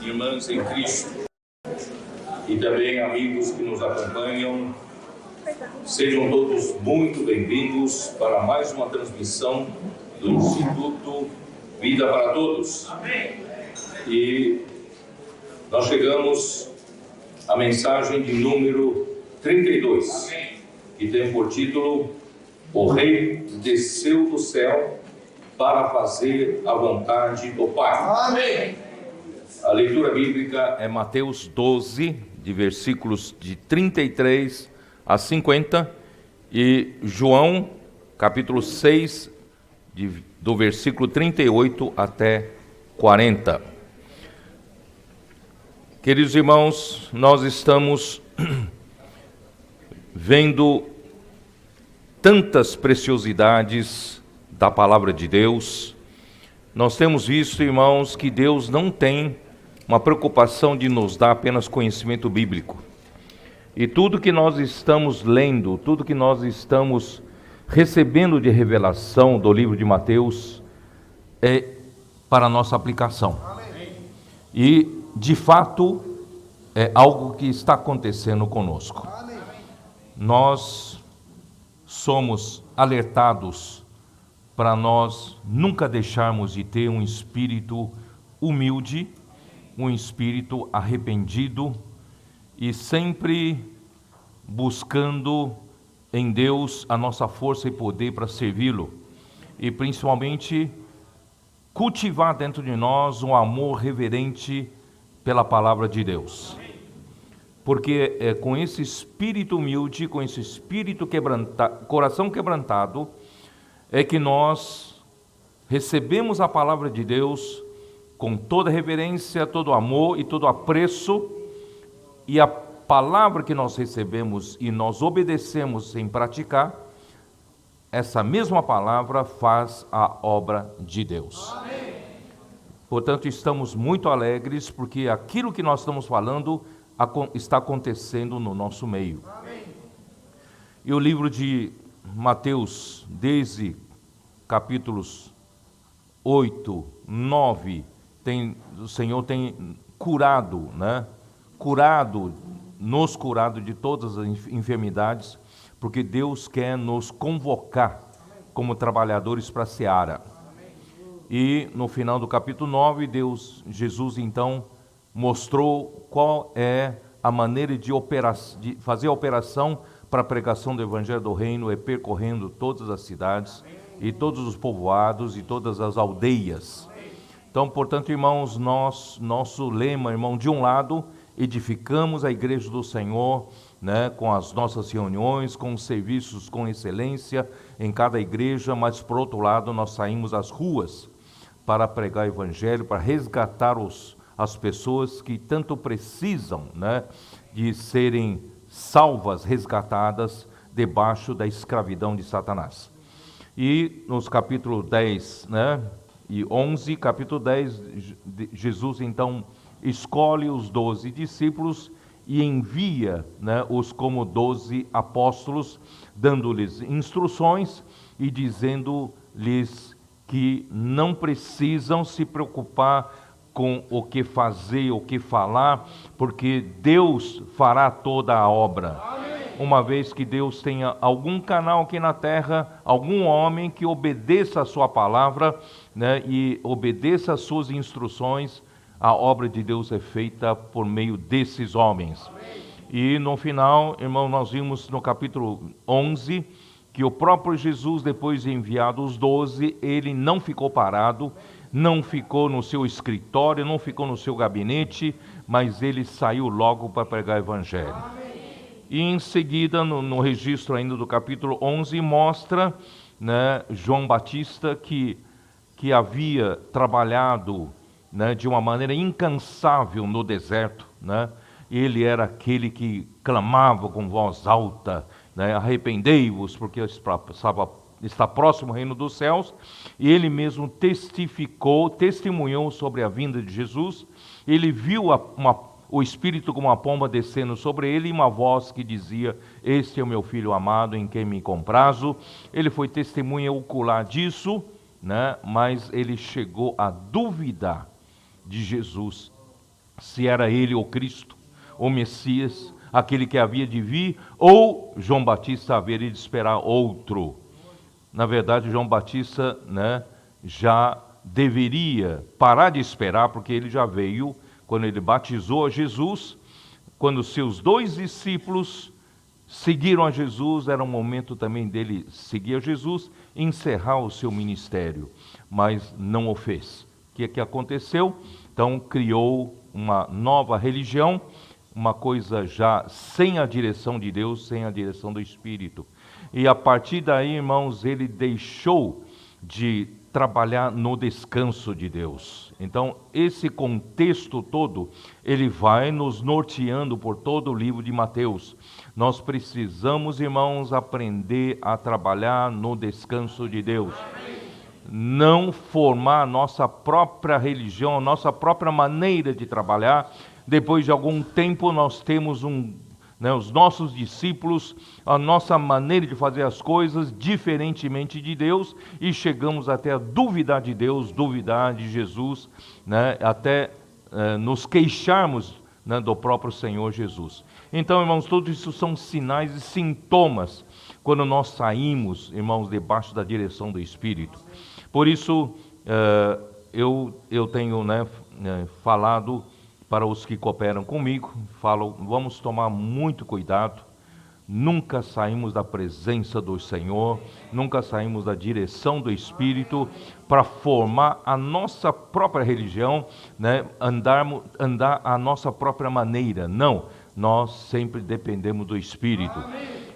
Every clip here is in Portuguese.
irmãs em Cristo e também amigos que nos acompanham, sejam todos muito bem-vindos para mais uma transmissão do Instituto Vida para Todos. Amém. E nós chegamos à mensagem de número 32, que tem por título: O Rei desceu do céu para fazer a vontade do Pai. Amém. A leitura bíblica é Mateus 12, de versículos de 33 a 50, e João, capítulo 6, do versículo 38 até 40. Queridos irmãos, nós estamos vendo tantas preciosidades da palavra de Deus. Nós temos visto, irmãos, que Deus não tem uma preocupação de nos dar apenas conhecimento bíblico. E tudo que nós estamos lendo, tudo que nós estamos recebendo de revelação do livro de Mateus é para a nossa aplicação. Amém. E, de fato, é algo que está acontecendo conosco. Amém. Nós somos alertados para nós nunca deixarmos de ter um espírito humilde, um espírito arrependido e sempre buscando em Deus a nossa força e poder para servi-lo, e principalmente cultivar dentro de nós um amor reverente pela palavra de Deus. Porque é com esse espírito humilde, com esse espírito coração quebrantado, é que nós recebemos a palavra de Deus com toda reverência, todo amor e todo apreço, e a palavra que nós recebemos e nós obedecemos sem praticar, essa mesma palavra faz a obra de Deus. Amém. Portanto, estamos muito alegres porque aquilo que nós estamos falando está acontecendo no nosso meio. Amém. E o livro de Mateus, desde capítulos 8, 9, o Senhor tem curado, nos curado de todas as enfermidades, porque Deus quer nos convocar como trabalhadores para a seara. E no final do capítulo 9, Jesus então mostrou qual é a maneira de fazer a operação para a pregação do Evangelho do Reino, percorrendo todas as cidades e todos os povoados e todas as aldeias. Então, portanto, irmãos, nosso lema, irmão, de um lado, edificamos a igreja do Senhor, com as nossas reuniões, com os serviços com excelência em cada igreja, mas por outro lado nós saímos às ruas para pregar o Evangelho, para resgatar as pessoas que tanto precisam, de serem salvas, resgatadas debaixo da escravidão de Satanás. E nos capítulo 10, e 11, capítulo 10, Jesus então escolhe os 12 discípulos e envia os como 12 apóstolos, dando-lhes instruções e dizendo-lhes que não precisam se preocupar com o que fazer, o que falar, porque Deus fará toda a obra. Amém. Uma vez que Deus tenha algum canal aqui na terra, algum homem que obedeça a sua palavra, e obedeça as suas instruções, a obra de Deus é feita por meio desses homens. Amém. E no final, irmão, nós vimos no capítulo 11, que o próprio Jesus, depois de enviado os 12, ele não ficou parado, não ficou no seu escritório, não ficou no seu gabinete, mas ele saiu logo para pregar o Evangelho. Amém. E em seguida, no registro ainda do capítulo 11, mostra João Batista que havia trabalhado de uma maneira incansável no deserto. Ele era aquele que clamava com voz alta, arrependei-vos, porque está próximo o reino dos céus. E ele mesmo testemunhou sobre a vinda de Jesus. Ele viu o Espírito como uma pomba descendo sobre ele, e uma voz que dizia: este é o meu Filho amado, em quem me comprazo. Ele foi testemunha ocular disso, mas ele chegou a duvidar de Jesus se era ele o Cristo, o Messias, aquele que havia de vir, ou João Batista haveria de esperar outro. Na verdade, João Batista, né, já deveria parar de esperar, porque ele já veio, quando ele batizou a Jesus, quando seus 2 discípulos seguiram a Jesus, era um momento também dele seguir a Jesus e encerrar o seu ministério, mas não o fez. O que é que aconteceu? Então criou uma nova religião, uma coisa já sem a direção de Deus, sem a direção do Espírito. E a partir daí, irmãos, ele deixou de trabalhar no descanso de Deus. Então, esse contexto todo, ele vai nos norteando por todo o livro de Mateus. Nós precisamos, irmãos, aprender a trabalhar no descanso de Deus. Não formar a nossa própria religião, a nossa própria maneira de trabalhar. Depois de algum tempo nós temos os nossos discípulos, a nossa maneira de fazer as coisas diferentemente de Deus, e chegamos até a duvidar de Deus, duvidar de Jesus, né? Até nos queixarmos, né, do próprio Senhor Jesus. Então, irmãos, tudo isso são sinais e sintomas quando nós saímos, irmãos, debaixo da direção do Espírito. Por isso, eu tenho, falado para os que cooperam comigo, falo, vamos tomar muito cuidado, nunca saímos da presença do Senhor, nunca saímos da direção do Espírito para formar a nossa própria religião, né? Andar a nossa própria maneira. Não, nós sempre dependemos do Espírito.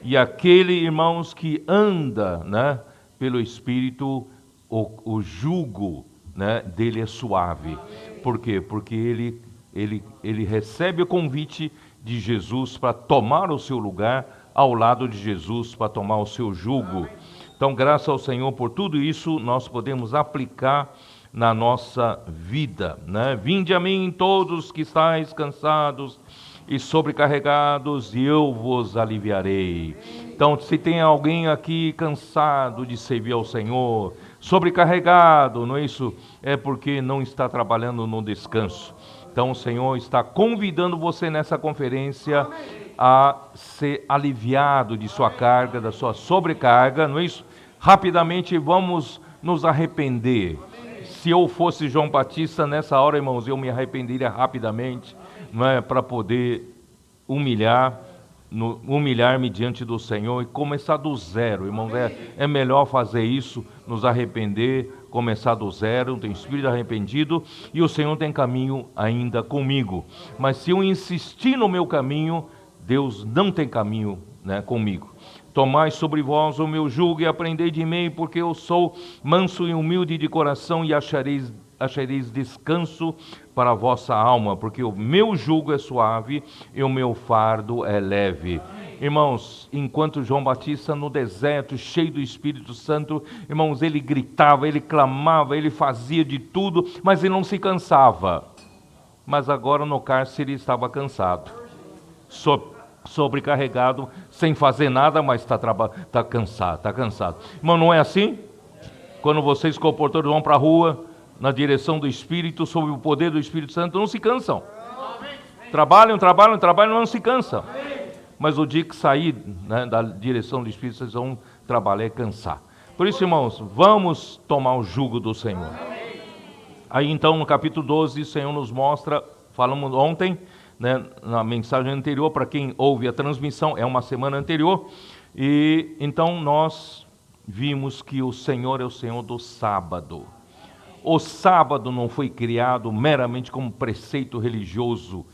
E aquele, irmãos, que anda, né, pelo Espírito, o jugo, né, dele é suave. Por quê? Porque ele recebe o convite de Jesus para tomar o seu lugar ao lado de Jesus, para tomar o seu jugo. Então, graças ao Senhor por tudo isso, nós podemos aplicar na nossa vida, né? Vinde a mim todos que estáis cansados e sobrecarregados, e eu vos aliviarei. Então, se tem alguém aqui cansado de servir ao Senhor, sobrecarregado, não é isso? É porque não está trabalhando no descanso. Então o Senhor está convidando você nessa conferência a ser aliviado de sua carga, da sua sobrecarga, não é isso? Rapidamente vamos nos arrepender. Se eu fosse João Batista nessa hora, irmãos, eu me arrependeria rapidamente, não é? Para poder humilhar-me diante do Senhor e começar do zero, irmãos. É melhor fazer isso, nos arrepender, começar do zero, tem espírito arrependido, e o Senhor tem caminho ainda comigo. Mas se eu insistir no meu caminho, Deus não tem caminho, né, comigo. Tomai sobre vós o meu jugo e aprendei de mim, porque eu sou manso e humilde de coração, e achareis descanso para a vossa alma, porque o meu jugo é suave e o meu fardo é leve. Irmãos, enquanto João Batista no deserto, cheio do Espírito Santo, irmãos, ele gritava, ele clamava, ele fazia de tudo, mas ele não se cansava. Mas agora no cárcere ele estava cansado, sobrecarregado, sem fazer nada, mas está cansado. Irmão, não é assim? Quando vocês, comportadores, vão para a rua, na direção do Espírito, sob o poder do Espírito Santo, não se cansam. Trabalham, não se cansam. Mas o dia que sair, né, da direção do Espírito, vocês vão trabalhar e cansar. Por isso, irmãos, vamos tomar o jugo do Senhor. Aí então, no capítulo 12, o Senhor nos mostra, falamos ontem, né, na mensagem anterior, para quem ouve a transmissão, é uma semana anterior, e então nós vimos que o Senhor é o Senhor do sábado. O sábado não foi criado meramente como preceito religioso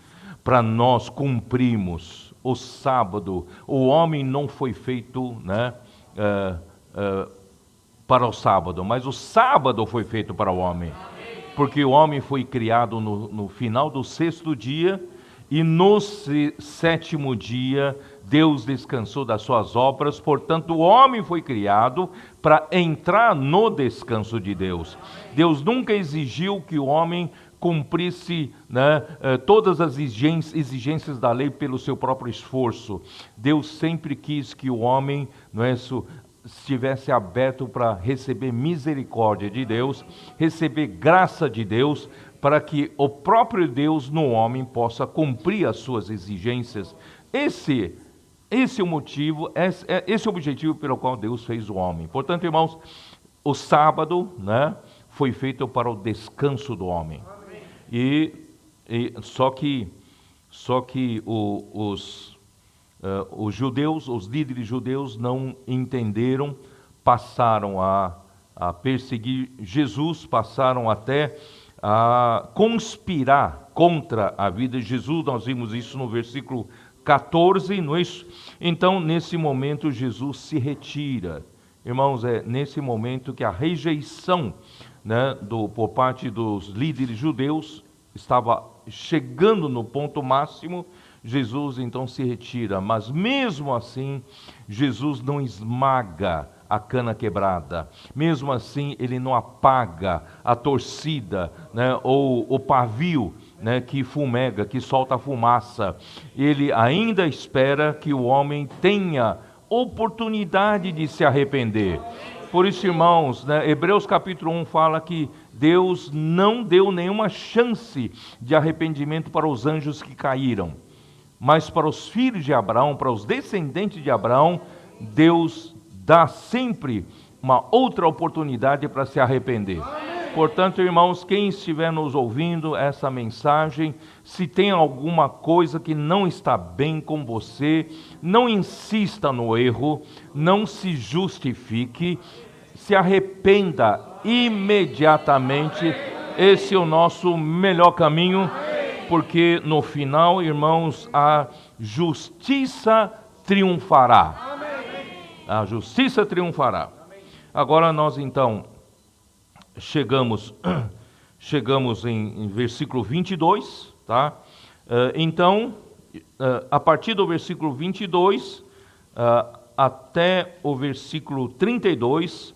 para nós cumprirmos. O sábado, o homem não foi feito, né, para o sábado, mas o sábado foi feito para o homem. Porque o homem foi criado no final do 6º dia, e no 7º dia Deus descansou das suas obras. Portanto, o homem foi criado para entrar no descanso de Deus. Deus nunca exigiu que o homem cumprisse, né, todas as exigências da lei pelo seu próprio esforço. Deus sempre quis que o homem, não é isso, estivesse aberto para receber misericórdia de Deus, receber graça de Deus, para que o próprio Deus no homem possa cumprir as suas exigências. Esse é o motivo, esse é o objetivo pelo qual Deus fez o homem. Portanto, irmãos, o sábado, né, foi feito para o descanso do homem. Só que os judeus, os líderes judeus não entenderam, passaram a perseguir Jesus, passaram até a conspirar contra a vida de Jesus. Nós vimos isso no versículo 14, não é isso? Então, nesse momento, Jesus se retira. Irmãos, é nesse momento que a rejeição, né, por parte dos líderes judeus estava chegando no ponto máximo. Jesus então se retira, mas mesmo assim, Jesus não esmaga a cana quebrada, mesmo assim ele não apaga a torcida, né, ou o pavio, né, que fumega, que solta fumaça. Ele ainda espera que o homem tenha oportunidade de se arrepender. Por isso, irmãos, né, Hebreus capítulo 1 fala que Deus não deu nenhuma chance de arrependimento para os anjos que caíram, mas para os filhos de Abraão, para os descendentes de Abraão, Deus dá sempre uma outra oportunidade para se arrepender. Portanto, irmãos, quem estiver nos ouvindo essa mensagem, se tem alguma coisa que não está bem com você, não insista no erro, não se justifique, se arrependa imediatamente. Esse é o nosso melhor caminho, porque no final, irmãos, a justiça triunfará. A justiça triunfará. Agora nós então chegamos em versículo 22, tá? Então, a partir do versículo 22 até o versículo 32,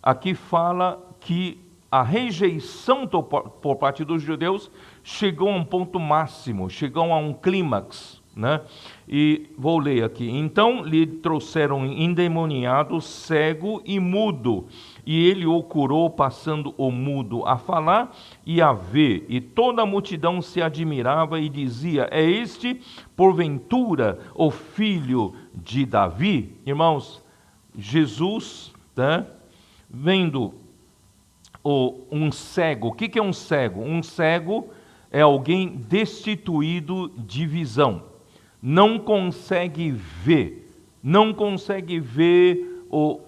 aqui fala que a rejeição por parte dos judeus chegou a um ponto máximo, chegou a um clímax, né? E vou ler aqui. Então lhe trouxeram endemoniado, cego e mudo, e ele o curou, passando o mudo a falar e a ver. E toda a multidão se admirava e dizia: é este, porventura, o filho de Davi? Irmãos, Jesus, né, vendo um cego. O que é um cego? Um cego é alguém destituído de visão. Não consegue ver o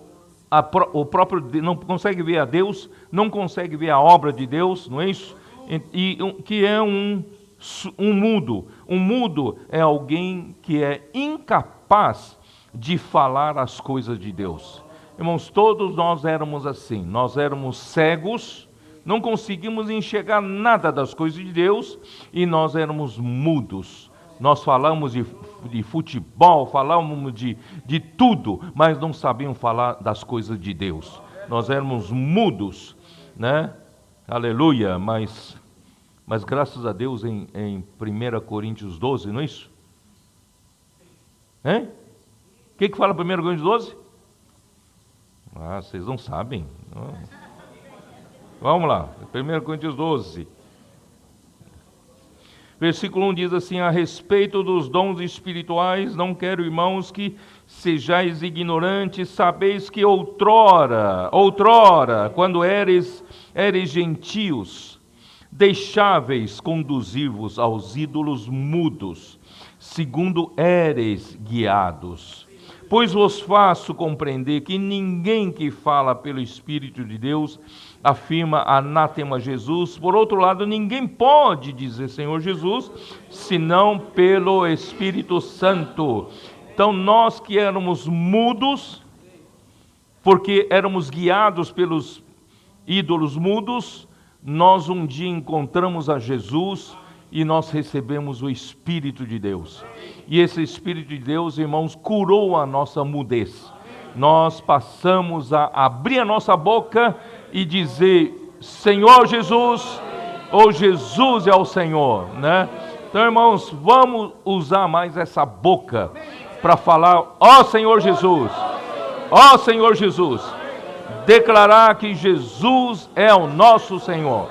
próprio, não consegue ver a Deus, não consegue ver a obra de Deus, não é isso? Que é um mudo. Um mudo é alguém que é incapaz de falar as coisas de Deus. Irmãos, todos nós éramos assim, nós éramos cegos, não conseguimos enxergar nada das coisas de Deus e nós éramos mudos. Nós falamos de futebol, falamos de tudo, mas não sabíamos falar das coisas de Deus. Nós éramos mudos, né? Aleluia, mas graças a Deus em 1 Coríntios 12, não é isso? Hein? O que fala 1 Coríntios 12? Ah, vocês não sabem. Vamos lá, 1 Coríntios 12. Versículo 1 diz assim: a respeito dos dons espirituais, não quero, irmãos, que sejais ignorantes, sabeis que outrora, quando eres gentios, deixáveis conduzir-vos aos ídolos mudos, segundo éreis guiados. Pois vos faço compreender que ninguém que fala pelo Espírito de Deus afirma anátema Jesus. Por outro lado, ninguém pode dizer Senhor Jesus, senão pelo Espírito Santo. Então nós que éramos mudos, porque éramos guiados pelos ídolos mudos, nós um dia encontramos a Jesus e nós recebemos o Espírito de Deus. E esse Espírito de Deus, irmãos, curou a nossa mudez. Nós passamos a abrir a nossa boca e dizer: Senhor Jesus, ou Jesus é o Senhor, né? Então, irmãos, vamos usar mais essa boca para falar: ó Senhor Jesus, Ó Senhor Jesus, declarar que Jesus é o nosso Senhor.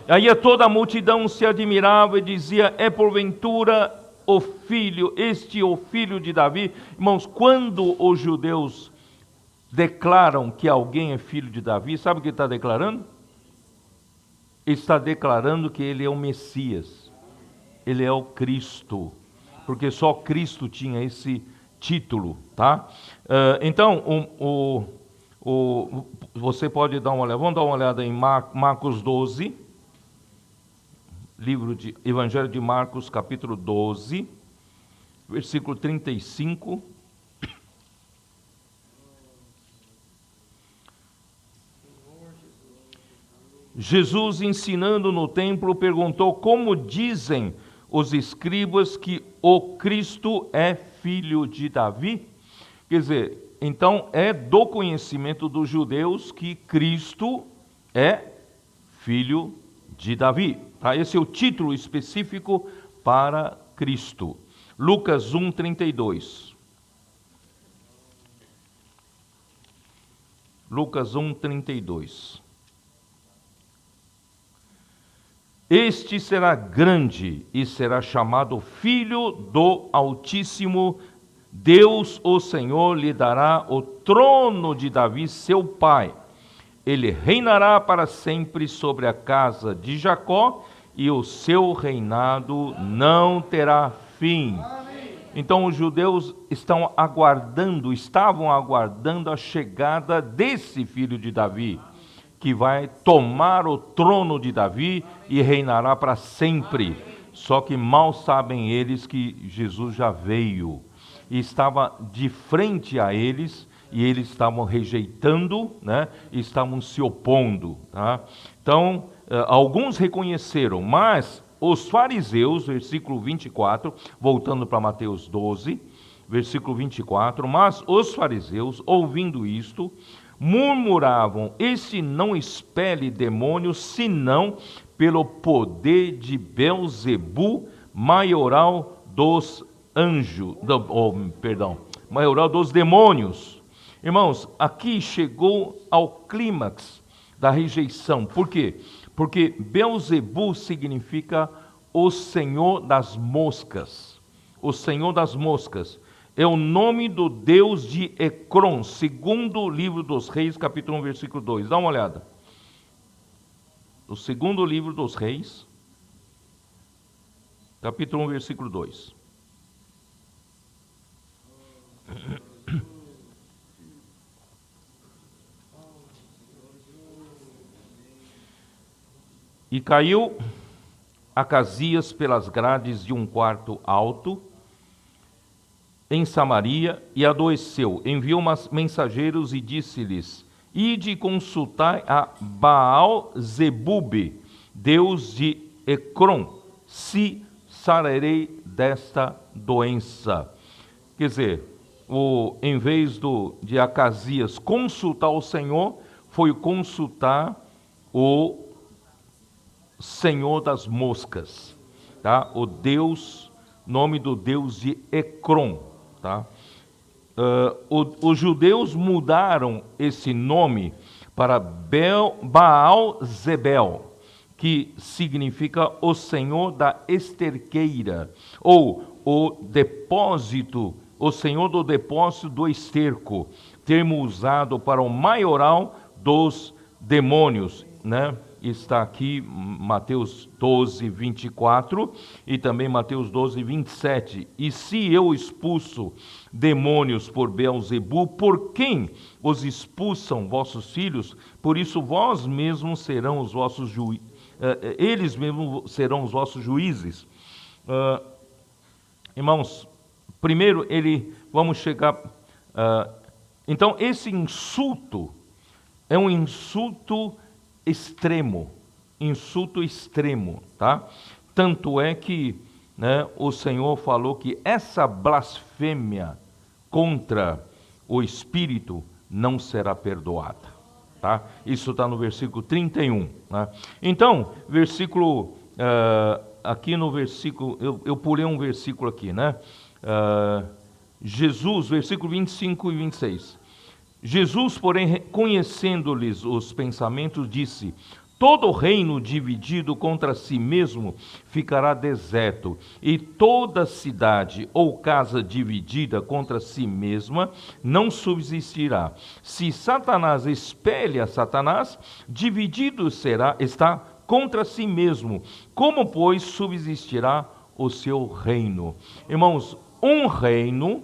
Aí toda a multidão se admirava e dizia: é porventura o filho de Davi? Irmãos, quando os judeus declaram que alguém é filho de Davi, sabe o que está declarando? Está declarando que ele é o Messias, ele é o Cristo, porque só Cristo tinha esse título, tá? Então, você pode dar uma olhada, vamos dar uma olhada em Marcos 12, livro de Evangelho de Marcos, capítulo 12, versículo 35. Jesus, ensinando no templo, perguntou: como dizem os escribas que o Cristo é filho de Davi? Quer dizer, então é do conhecimento dos judeus que Cristo é filho de Davi. Tá? Esse é o título específico para Cristo. Lucas 1:32. Lucas 1:32. Este será grande e será chamado Filho do Altíssimo. Deus, o Senhor, lhe dará o trono de Davi, seu pai. Ele reinará para sempre sobre a casa de Jacó, e o seu reinado não terá fim. Então os judeus estavam aguardando a chegada desse filho de Davi, que vai tomar o trono de Davi e reinará para sempre. Só que mal sabem eles que Jesus já veio e estava de frente a eles, e eles estavam rejeitando, né? E estavam se opondo. Tá? Então, alguns reconheceram, mas os fariseus, versículo 24, voltando para Mateus 12, versículo 24, mas os fariseus, ouvindo isto, murmuravam: este não expele demônios, senão pelo poder de Belzebu, maioral dos maioral dos demônios. Irmãos, aqui chegou ao clímax da rejeição. Por quê? Porque Belzebu significa o Senhor das moscas. O Senhor das moscas é o nome do Deus de Ecrom, segundo o livro dos Reis, capítulo 1, versículo 2. Dá uma olhada. O segundo livro dos Reis, capítulo 1, versículo 2. E caiu Acasias pelas grades de um quarto alto em Samaria e adoeceu. Enviou mensageiros e disse-lhes: ide consultai a Baal-zebube, Deus de Ecrom, se sararei desta doença. Quer dizer, em vez de Acasias consultar o Senhor, foi consultar o Senhor das moscas, tá? O Deus, nome do Deus de Ecrom, tá? Os judeus mudaram esse nome para Baal-zebel, que significa o Senhor da esterqueira, ou o depósito, o Senhor do depósito do esterco, termo usado para o maioral dos demônios, né? Está aqui Mateus 12, 24 e também Mateus 12, 27. E se eu expulso demônios por Belzebu, por quem os expulsam vossos filhos? Por isso vós mesmos serão os vossos eles mesmos serão os vossos juízes. Irmãos, primeiro vamos chegar... então esse insulto é um insulto extremo, tá? Tanto é que, né, o Senhor falou que essa blasfêmia contra o Espírito não será perdoada, tá? Isso está no versículo 31, né? Então, aqui no versículo, eu pulei um versículo aqui, né? Jesus, versículo 25 e 26. Jesus, porém, conhecendo-lhes os pensamentos, disse: todo reino dividido contra si mesmo ficará deserto, e toda cidade ou casa dividida contra si mesma não subsistirá. Se Satanás espelha Satanás, dividido está contra si mesmo. Como, pois, subsistirá o seu reino? Irmãos, um reino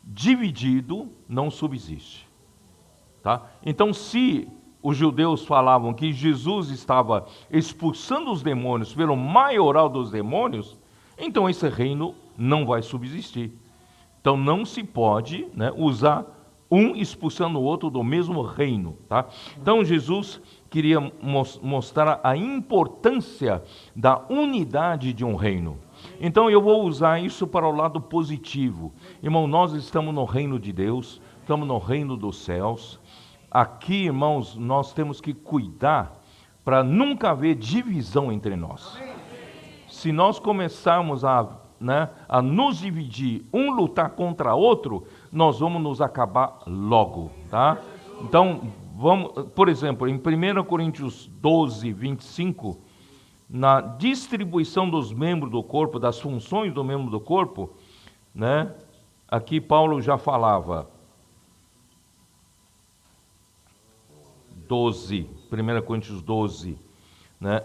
dividido não subsiste. Tá? Então, se os judeus falavam que Jesus estava expulsando os demônios pelo maioral dos demônios, então esse reino não vai subsistir. Então não se pode, né, usar um expulsando o outro do mesmo reino. Tá? Então Jesus queria mostrar a importância da unidade de um reino. Então eu vou usar isso para o lado positivo. Irmão, nós estamos no reino de Deus, estamos no reino dos céus. Aqui, irmãos, nós temos que cuidar para nunca haver divisão entre nós. Se nós começarmos a nos dividir, um lutar contra outro, nós vamos nos acabar logo, tá? Então, vamos, por exemplo, em 1 Coríntios 12, 25, na distribuição dos membros do corpo, das funções do membro do corpo, né? Aqui Paulo já falava, 1 Coríntios 12, né?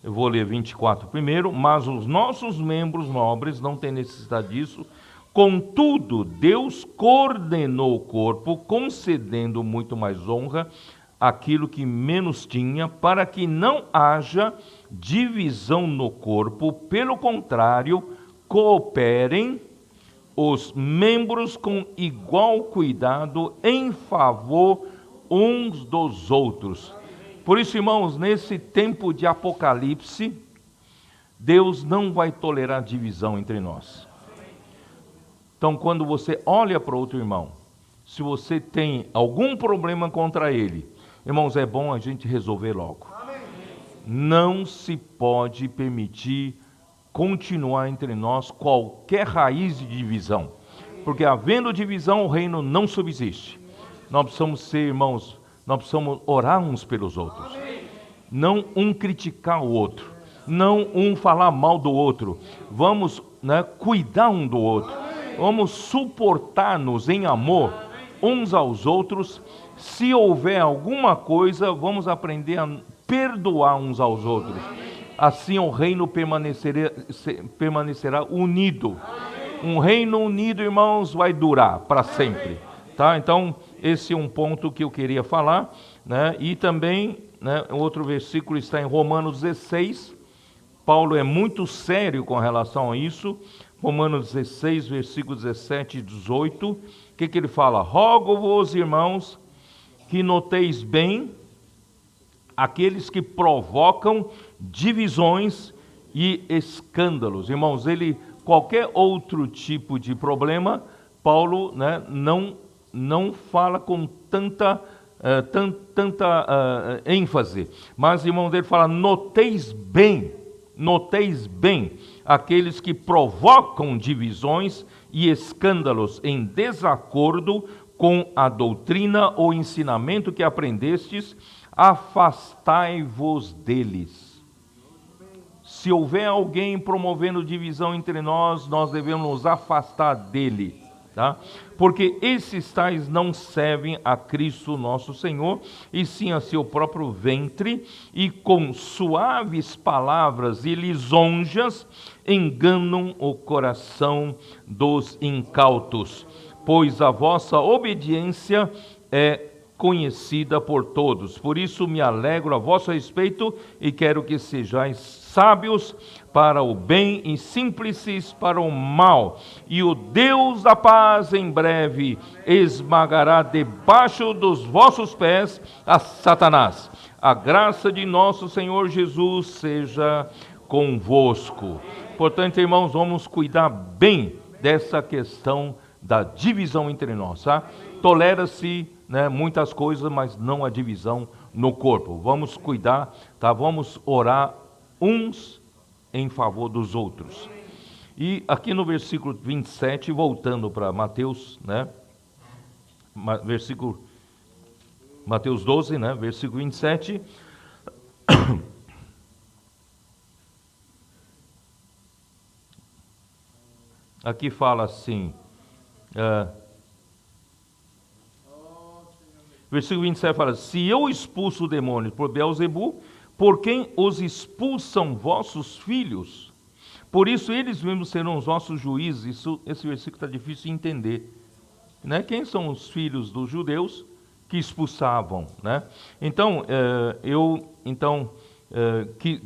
Eu vou ler 24 primeiro. Mas os nossos membros nobres não têm necessidade disso. Contudo, Deus coordenou o corpo, concedendo muito mais honra àquilo que menos tinha, para que não haja divisão no corpo. Pelo contrário, cooperem os membros com igual cuidado em favor uns dos outros. Por isso, irmãos, nesse tempo de Apocalipse, Deus não vai tolerar divisão entre nós. Então, quando você olha para outro irmão, se você tem algum problema contra ele, irmãos, é bom a gente resolver logo. Não se pode permitir continuar entre nós qualquer raiz de divisão, porque havendo divisão, o reino não subsiste. Nós precisamos ser, irmãos, nós precisamos orar uns pelos outros. Não um criticar o outro. Não um falar mal do outro. Vamos, né, cuidar um do outro. Vamos suportar-nos em amor uns aos outros. Se houver alguma coisa, vamos aprender a perdoar uns aos outros. Assim o reino permanecerá unido. Um reino unido, irmãos, vai durar para sempre. Tá? Então, esse é um ponto que eu queria falar, né? E também, né, outro versículo está em Romanos 16. Paulo é muito sério com relação a isso. Romanos 16, versículos 17 e 18. O que ele fala? Rogo-vos, irmãos, que noteis bem aqueles que provocam divisões e escândalos. Irmãos, qualquer outro tipo de problema, Paulo, né, não fala com tanta ênfase. Mas, irmão, ele fala, noteis bem aqueles que provocam divisões e escândalos em desacordo com a doutrina ou ensinamento que aprendestes, afastai-vos deles. Se houver alguém promovendo divisão entre nós, nós devemos nos afastar dele. Tá? Porque esses tais não servem a Cristo nosso Senhor, e sim a seu próprio ventre, e com suaves palavras e lisonjas enganam o coração dos incautos, pois a vossa obediência é conhecida por todos. Por isso me alegro a vosso respeito e quero que sejais sábios para o bem e simples para o mal. E o Deus da paz em breve esmagará debaixo dos vossos pés a Satanás. A graça de nosso Senhor Jesus seja convosco. Portanto, irmãos, vamos cuidar bem dessa questão da divisão entre nós. Tá? Tolera-se, né, muitas coisas, mas não a divisão no corpo. Vamos cuidar, tá? Vamos orar uns em favor dos outros. E aqui no versículo 27, voltando para Mateus, né? Mateus 12, né? Versículo 27. Aqui fala assim, versículo 27 fala: se eu expulso demônios por Beelzebu, por quem os expulsam vossos filhos? Por isso eles mesmos serão os vossos juízes. Esse versículo está difícil de entender, né? Quem são os filhos dos judeus que expulsavam, né? Então,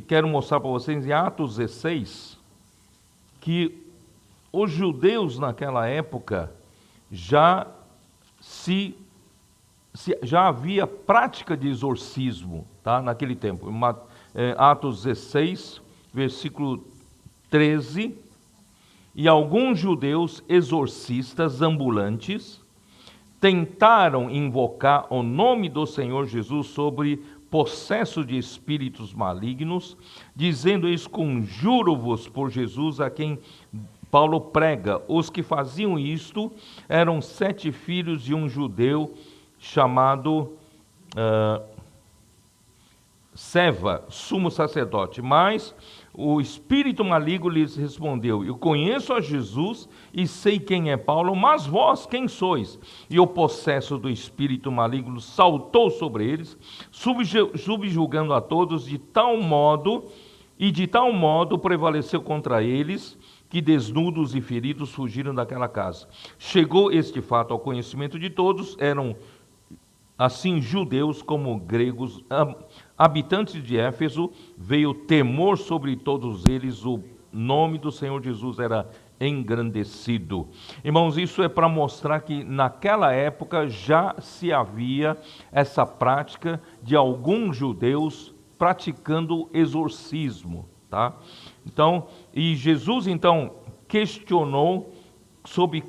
quero mostrar para vocês em Atos 16 que os judeus naquela época já havia prática de exorcismo, tá? Naquele tempo. Atos 16, versículo 13, e alguns judeus exorcistas ambulantes tentaram invocar o nome do Senhor Jesus sobre possesso de espíritos malignos, dizendo isso: conjuro-vos por Jesus a quem Paulo prega. Os que faziam isto eram 7 filhos de um judeu chamado Seva, sumo sacerdote. Mas o espírito maligno lhes respondeu: eu conheço a Jesus e sei quem é Paulo, mas vós quem sois? E o possesso do espírito maligno saltou sobre eles, subjugando a todos, de tal modo prevaleceu contra eles, que desnudos e feridos fugiram daquela casa. Chegou este fato ao conhecimento de todos, eram assim judeus como gregos, habitantes de Éfeso. Veio temor sobre todos eles, o nome do Senhor Jesus era engrandecido. Irmãos, isso é para mostrar que naquela época já se havia essa prática de alguns judeus praticando exorcismo, tá? Então, e Jesus então questionou sobre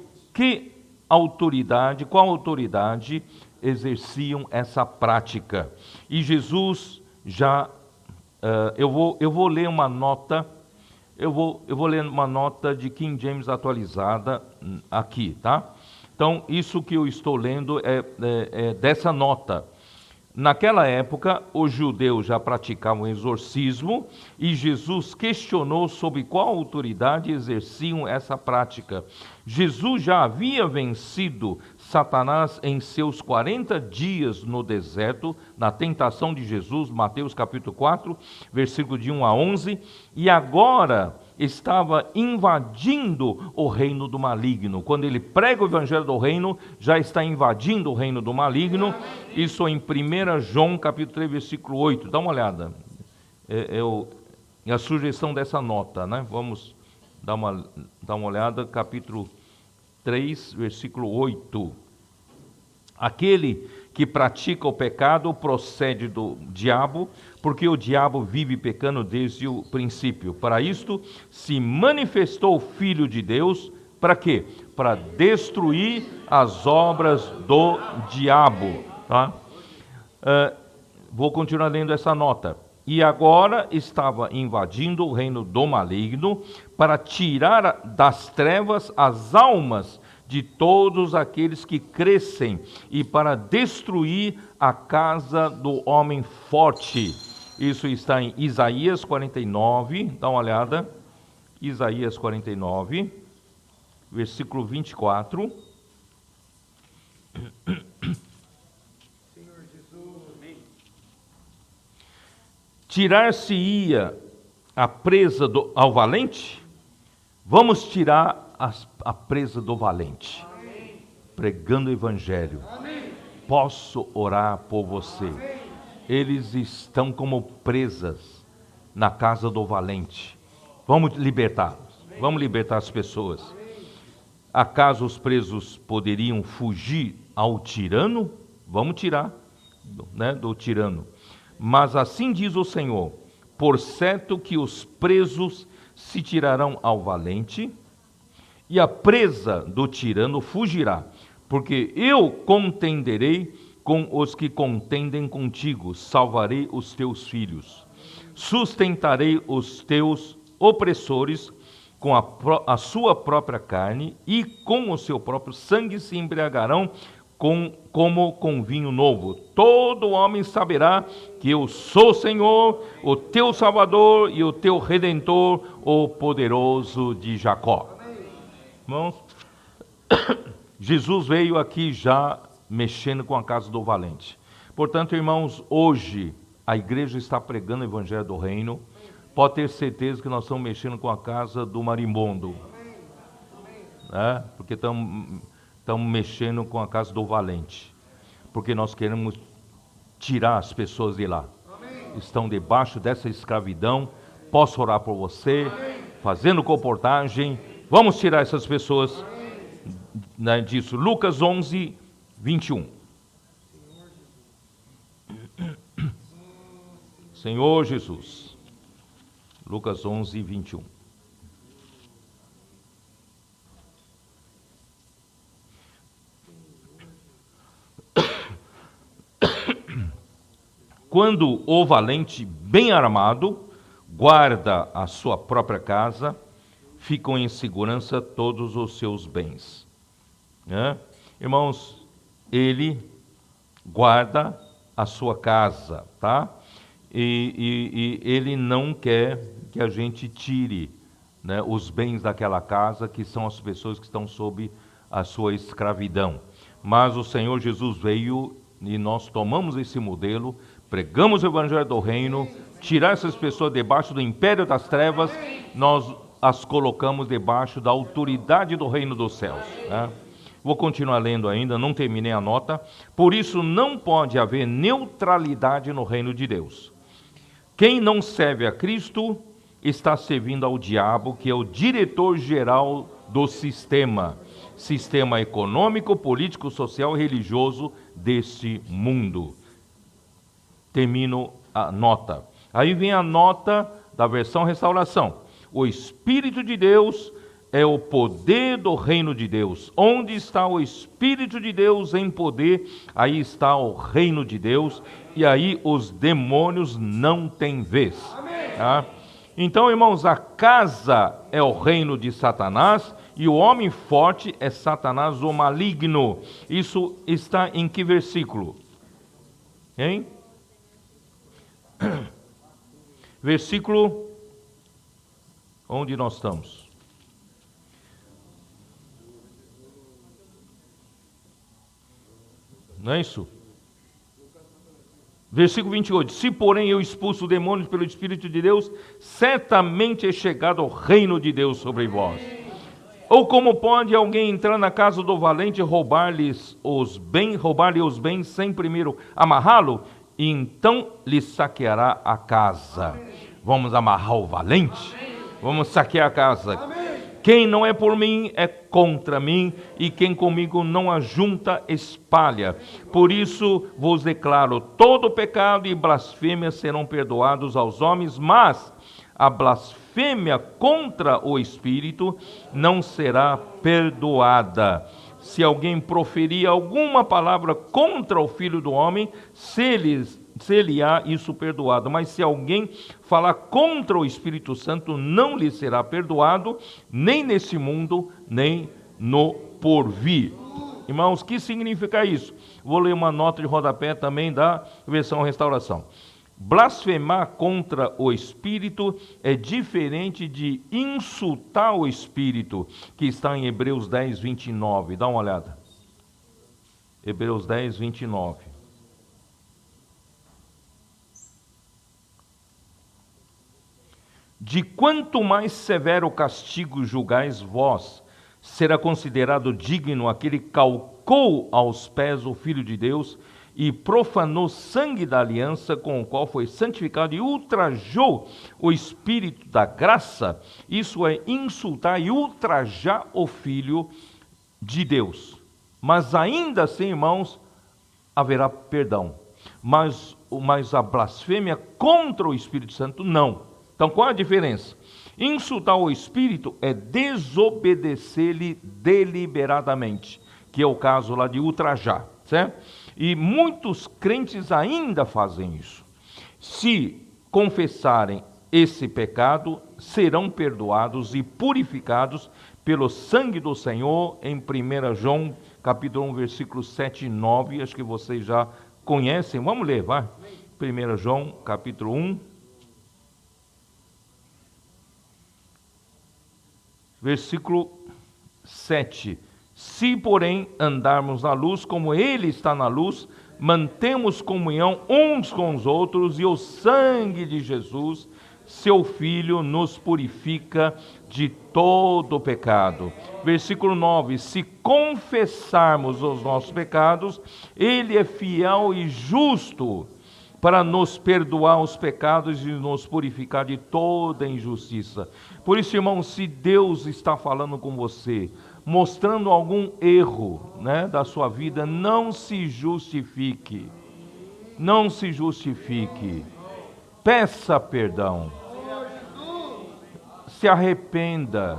qual autoridade exerciam essa prática. E Jesus já, eu vou ler uma nota, eu vou ler uma nota de King James atualizada aqui, tá? Então, isso que eu estou lendo é dessa nota. Naquela época, os judeus já praticavam exorcismo e Jesus questionou sobre qual autoridade exerciam essa prática. Jesus já havia vencido Satanás em seus 40 dias no deserto, na tentação de Jesus, Mateus capítulo 4, versículo de 1 a 11, e agora estava invadindo o reino do maligno. Quando ele prega o evangelho do reino, já está invadindo o reino do maligno. Isso em 1 João capítulo 3, versículo 8. Dá uma olhada. É a sugestão dessa nota, né? Vamos dar uma olhada. Capítulo 3, versículo 8. Aquele que pratica o pecado procede do diabo, porque o diabo vive pecando desde o princípio. Para isto se manifestou o Filho de Deus, para quê? Para destruir as obras do diabo. Tá? Vou continuar lendo essa nota. E agora estava invadindo o reino do maligno para tirar das trevas as almas de todos aqueles que crescem e para destruir a casa do homem forte. Isso está em Isaías 49, dá uma olhada. Isaías 49, versículo 24. Tirar-se-ia a presa ao valente? Vamos tirar a presa do valente. Amém. Pregando o evangelho. Amém. Posso orar por você. Amém. Eles estão como presas na casa do valente. Vamos libertá-los. Vamos libertar as pessoas. Amém. Acaso os presos poderiam fugir ao tirano? Vamos tirar, né, do tirano. Mas assim diz o Senhor: por certo que os presos se tirarão ao valente, e a presa do tirano fugirá, porque eu contenderei com os que contendem contigo, salvarei os teus filhos, sustentarei os teus opressores, com a sua própria carne e com o seu próprio sangue se embriagarão como com vinho novo. Todo homem saberá que eu sou o Senhor, o teu Salvador e o teu Redentor, o poderoso de Jacó. Irmãos, Jesus veio aqui já mexendo com a casa do valente. Portanto, irmãos, hoje a igreja está pregando o evangelho do reino. Pode ter certeza que nós estamos mexendo com a casa do marimbondo, né? Porque estamos mexendo com a casa do valente, porque nós queremos tirar as pessoas de lá. Estão debaixo dessa escravidão. Posso orar por você, fazendo comportagem. Vamos tirar essas pessoas, né, disso. Lucas 11, 21. Senhor Jesus. Lucas 11, 21. Quando o valente, bem armado, guarda a sua própria casa, ficam em segurança todos os seus bens. Né? Irmãos, ele guarda a sua casa, tá? E ele não quer que a gente tire, né, os bens daquela casa, que são as pessoas que estão sob a sua escravidão. Mas o Senhor Jesus veio e nós tomamos esse modelo, pregamos o evangelho do reino, tirar essas pessoas debaixo do império das trevas, nós as colocamos debaixo da autoridade do reino dos céus, né? Vou continuar lendo ainda, não terminei a nota. Por isso não pode haver neutralidade no reino de Deus. Quem não serve a Cristo está servindo ao diabo, que é o diretor geral do sistema econômico, político, social e religioso deste mundo. Termino a nota. Aí vem a nota da versão Restauração. O Espírito de Deus é o poder do reino de Deus. Onde está o Espírito de Deus em poder, aí está o reino de Deus, e aí os demônios não têm vez. Tá? Então, irmãos, a casa é o reino de Satanás, e o homem forte é Satanás o maligno. Isso está em que versículo? Hein? Versículo, onde nós estamos? Não é isso? Versículo 28. Se porém eu expulso demônios pelo Espírito de Deus, certamente é chegado o reino de Deus sobre vós. Ou como pode alguém entrar na casa do valente e roubar-lhe os bens sem primeiro amarrá-lo? E então lhe saqueará a casa. Vamos amarrar o valente? Vamos saquear a casa. Quem não é por mim é contra mim, e quem comigo não ajunta espalha. Por isso vos declaro, todo pecado e blasfêmia serão perdoados aos homens, mas a blasfêmia contra o Espírito não será perdoada. Se alguém proferir alguma palavra contra o Filho do Homem, se-lhe-á isso perdoado. Mas se alguém falar contra o Espírito Santo, não lhe será perdoado, nem nesse mundo, nem no porvir. Irmãos, o que significa isso? Vou ler uma nota de rodapé também da versão Restauração. Blasfemar contra o Espírito é diferente de insultar o Espírito, que está em Hebreus 10, 29. Dá uma olhada. Hebreus 10, 29. De quanto mais severo castigo julgais vós, será considerado digno aquele que calcou aos pés o Filho de Deus e profanou sangue da aliança com o qual foi santificado e ultrajou o Espírito da graça. Isso é insultar e ultrajar o Filho de Deus. Mas ainda assim, irmãos, haverá perdão. Mas a blasfêmia contra o Espírito Santo, não. Então, qual a diferença? Insultar o Espírito é desobedecer-lhe deliberadamente, que é o caso lá de ultrajar, certo? E muitos crentes ainda fazem isso. Se confessarem esse pecado, serão perdoados e purificados pelo sangue do Senhor, em 1 João, capítulo 1, versículos 7 e 9, acho que vocês já conhecem. Vamos ler, vai. 1 João, capítulo 1, versículo 7. Se, porém, andarmos na luz, como Ele está na luz, mantemos comunhão uns com os outros, e o sangue de Jesus, seu Filho, nos purifica de todo pecado. Versículo 9. Se confessarmos os nossos pecados, Ele é fiel e justo para nos perdoar os pecados e nos purificar de toda injustiça. Por isso, irmão, se Deus está falando com você, mostrando algum erro, né, da sua vida, não se justifique. Não se justifique. Peça perdão. Se arrependa.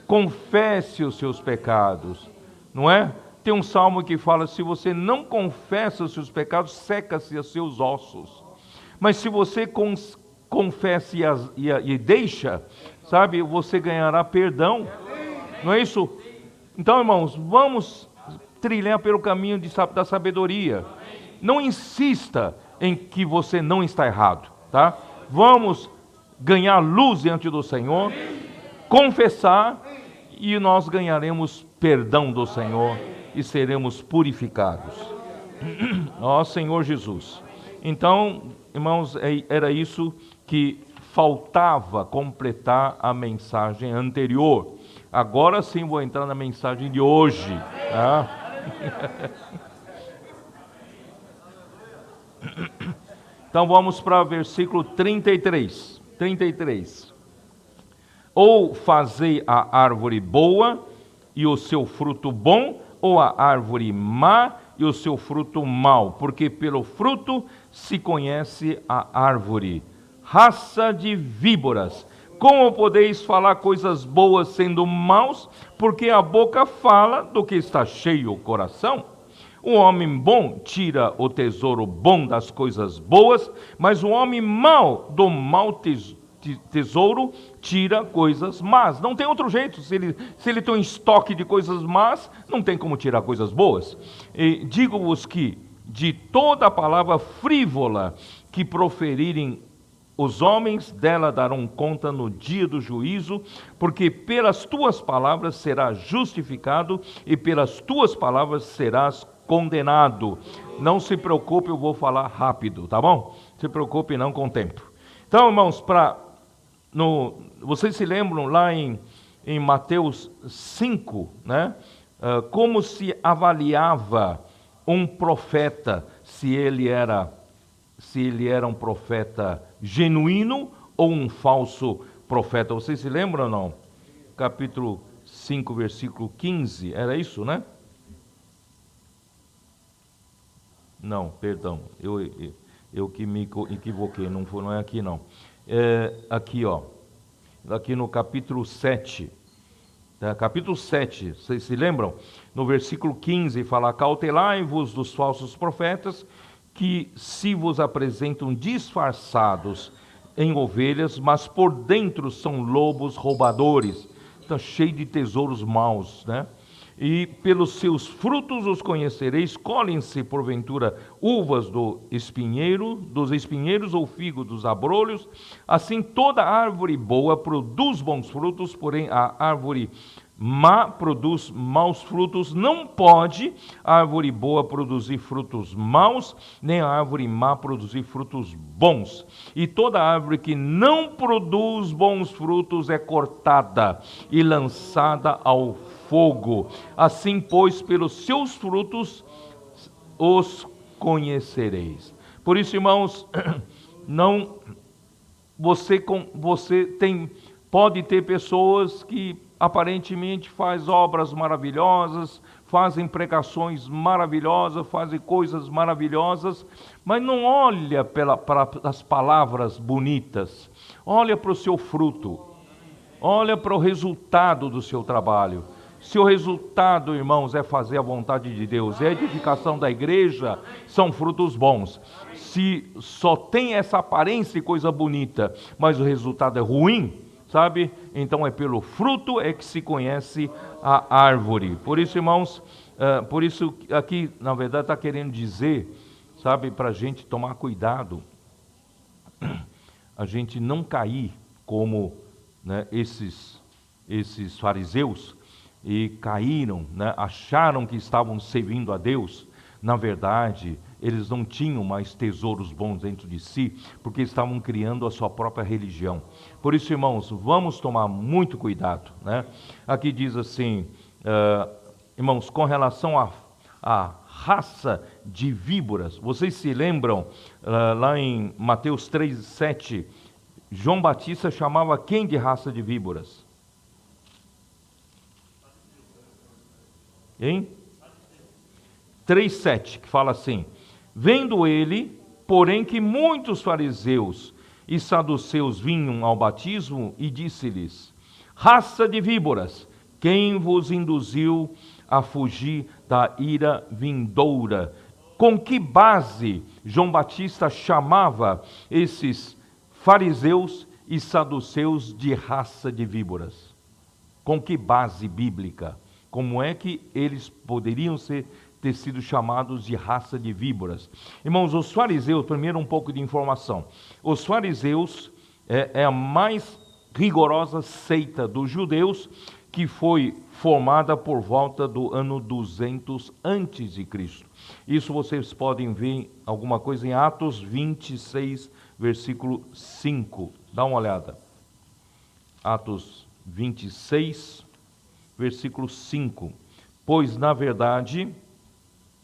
Confesse os seus pecados. Não é? Tem um salmo que fala, se você não confessa os seus pecados, seca-se os seus ossos. Mas se você confessa e deixa, sabe, você ganhará perdão. Não é isso? Então, irmãos, vamos trilhar pelo caminho da sabedoria. Não insista em que você não está errado, tá? Vamos ganhar luz diante do Senhor, confessar, e nós ganharemos perdão do Senhor e seremos purificados. Ó Senhor Jesus. Então, irmãos, era isso que faltava completar a mensagem anterior. Agora sim vou entrar na mensagem de hoje. Tá? Então vamos para o versículo 33. 33. Ou fazei a árvore boa e o seu fruto bom, ou a árvore má e o seu fruto mau, porque pelo fruto se conhece a árvore. Raça de víboras, como podeis falar coisas boas sendo maus? Porque a boca fala do que está cheio o coração. O homem bom tira o tesouro bom das coisas boas, mas o homem mau do mau tesouro tira coisas más. Não tem outro jeito. Se ele tem um estoque de coisas más, não tem como tirar coisas boas. E digo-vos que de toda a palavra frívola que proferirem os homens, dela darão conta no dia do juízo, porque pelas tuas palavras serás justificado e pelas tuas palavras serás condenado. Não se preocupe, eu vou falar rápido, tá bom? Se preocupe não com o tempo. Então, irmãos, vocês se lembram lá em Mateus 5, né? Como se avaliava um profeta, se ele era um profeta genuíno ou um falso profeta. Vocês se lembram ou não? Capítulo 5, versículo 15, era isso, né? Não, perdão, eu que me equivoquei, não é aqui não. Aqui, ó, aqui no capítulo 7, tá? Capítulo 7, vocês se lembram? No versículo 15, fala, cautelai-vos dos falsos profetas, que se vos apresentam disfarçados em ovelhas, mas por dentro são lobos roubadores. Está cheio de tesouros maus, né? E pelos seus frutos os conhecereis. Colhem-se porventura uvas dos espinheiros, ou figo dos abrolhos. Assim toda árvore boa produz bons frutos, porém a árvore má produz maus frutos. Não pode a árvore boa produzir frutos maus, nem a árvore má produzir frutos bons. E toda árvore que não produz bons frutos é cortada e lançada ao fogo. Assim, pois, pelos seus frutos os conhecereis. Por isso, irmãos, pode ter pessoas que aparentemente fazem obras maravilhosas, fazem pregações maravilhosas, fazem coisas maravilhosas, mas não olha para as palavras bonitas, olha para o seu fruto, olha para o resultado do seu trabalho. Se o resultado, irmãos, é fazer a vontade de Deus, é a edificação da igreja, são frutos bons. Se só tem essa aparência e coisa bonita, mas o resultado é ruim, sabe? Então é pelo fruto é que se conhece a árvore. Por isso, irmãos, por isso aqui, na verdade, está querendo dizer, sabe, para a gente tomar cuidado, a gente não cair como, né, esses fariseus, e caíram, né, acharam que estavam servindo a Deus. Na verdade, eles não tinham mais tesouros bons dentro de si, porque estavam criando a sua própria religião. Por isso, irmãos, vamos tomar muito cuidado, né? Aqui diz assim, irmãos, com relação à raça de víboras, vocês se lembram, lá em Mateus 3:7, João Batista chamava quem de raça de víboras? Hein? 3:7, que fala assim: vendo ele, porém, que muitos fariseus e saduceus vinham ao batismo, e disse-lhes: raça de víboras, quem vos induziu a fugir da ira vindoura? Com que base João Batista chamava esses fariseus e saduceus de raça de víboras? Com que base bíblica? Como é que eles poderiam ter sido chamados de raça de víboras? Irmãos, os fariseus, primeiro um pouco de informação. Os fariseus é a mais rigorosa seita dos judeus, que foi formada por volta do ano 200 antes de Cristo. Isso vocês podem ver alguma coisa em Atos 26, versículo 5. Dá uma olhada. Atos 26, versículo 5. Pois, na verdade,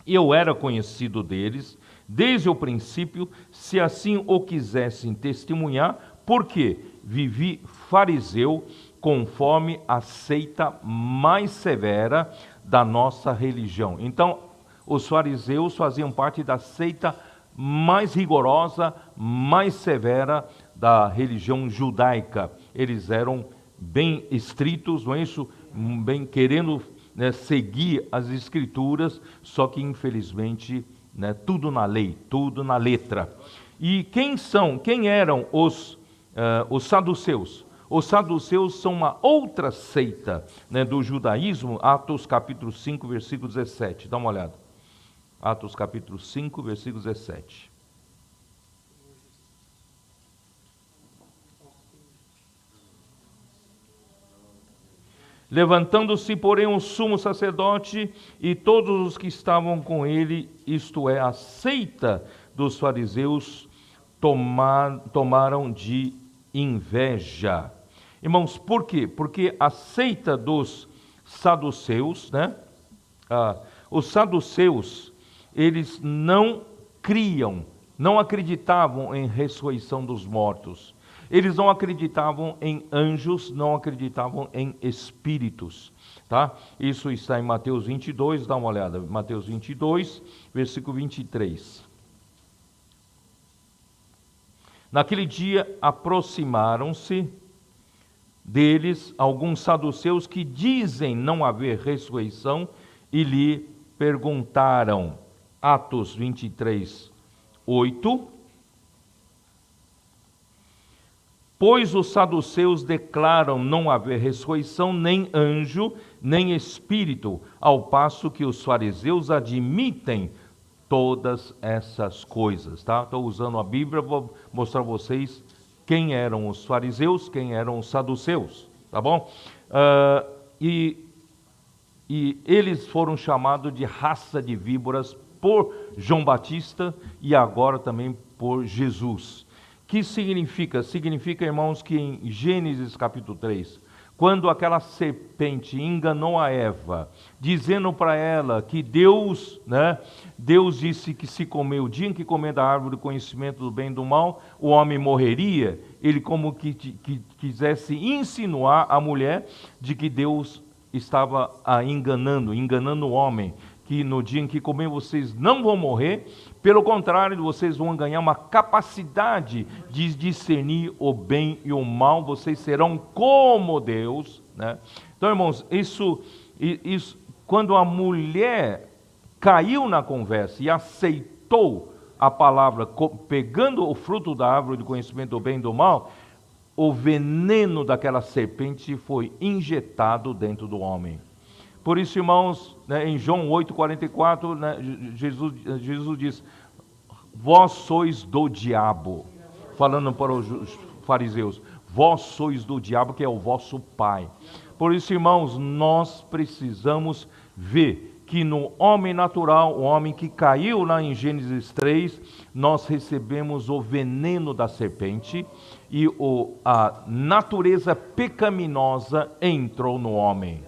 eu era conhecido deles desde o princípio, se assim o quisessem testemunhar, porque vivi fariseu conforme a seita mais severa da nossa religião. Então, os fariseus faziam parte da seita mais rigorosa, mais severa da religião judaica. Eles eram bem estritos, não é isso? Bem querendo, né, seguir as escrituras, só que infelizmente, né, tudo na lei, tudo na letra. E quem eram os saduceus? Os saduceus são uma outra seita, né, do judaísmo. Atos capítulo 5, versículo 17, dá uma olhada. Atos capítulo 5, versículo 17. Levantando-se, porém, o sumo sacerdote e todos os que estavam com ele, isto é, a seita dos fariseus, tomaram de inveja. Irmãos, por quê? Porque a seita dos saduceus, né? Os saduceus, eles não criam, não acreditavam em ressurreição dos mortos. Eles não acreditavam em anjos, não acreditavam em espíritos, tá? Isso está em Mateus 22, dá uma olhada. Mateus 22, versículo 23. Naquele dia aproximaram-se deles alguns saduceus que dizem não haver ressurreição e lhe perguntaram. Atos 23, 8. Pois os saduceus declaram não haver ressurreição, nem anjo, nem espírito, ao passo que os fariseus admitem todas essas coisas, tá? Estou usando a Bíblia, vou mostrar a vocês quem eram os fariseus, quem eram os saduceus, tá bom? E eles foram chamados de raça de víboras por João Batista e agora também por Jesus. Que significa? Significa, irmãos, que em Gênesis capítulo 3, quando aquela serpente enganou a Eva, dizendo para ela que Deus disse que se comer, o dia em que comer da árvore do conhecimento do bem e do mal, o homem morreria, ele como que quisesse insinuar a mulher de que Deus estava enganando o homem, que no dia em que comer vocês não vão morrer, pelo contrário, vocês vão ganhar uma capacidade de discernir o bem e o mal, vocês serão como Deus, né? Então, irmãos, isso Quando a mulher caiu na conversa e aceitou a palavra, pegando o fruto da árvore do conhecimento do bem e do mal, o veneno daquela serpente foi injetado dentro do homem. Por isso, irmãos, né, em João 8,44, né, Jesus diz: vós sois do diabo, falando para os fariseus, vós sois do diabo, que é o vosso pai. Por isso, irmãos, nós precisamos ver que no homem natural, o homem que caiu lá em Gênesis 3, nós recebemos o veneno da serpente e a natureza pecaminosa entrou no homem.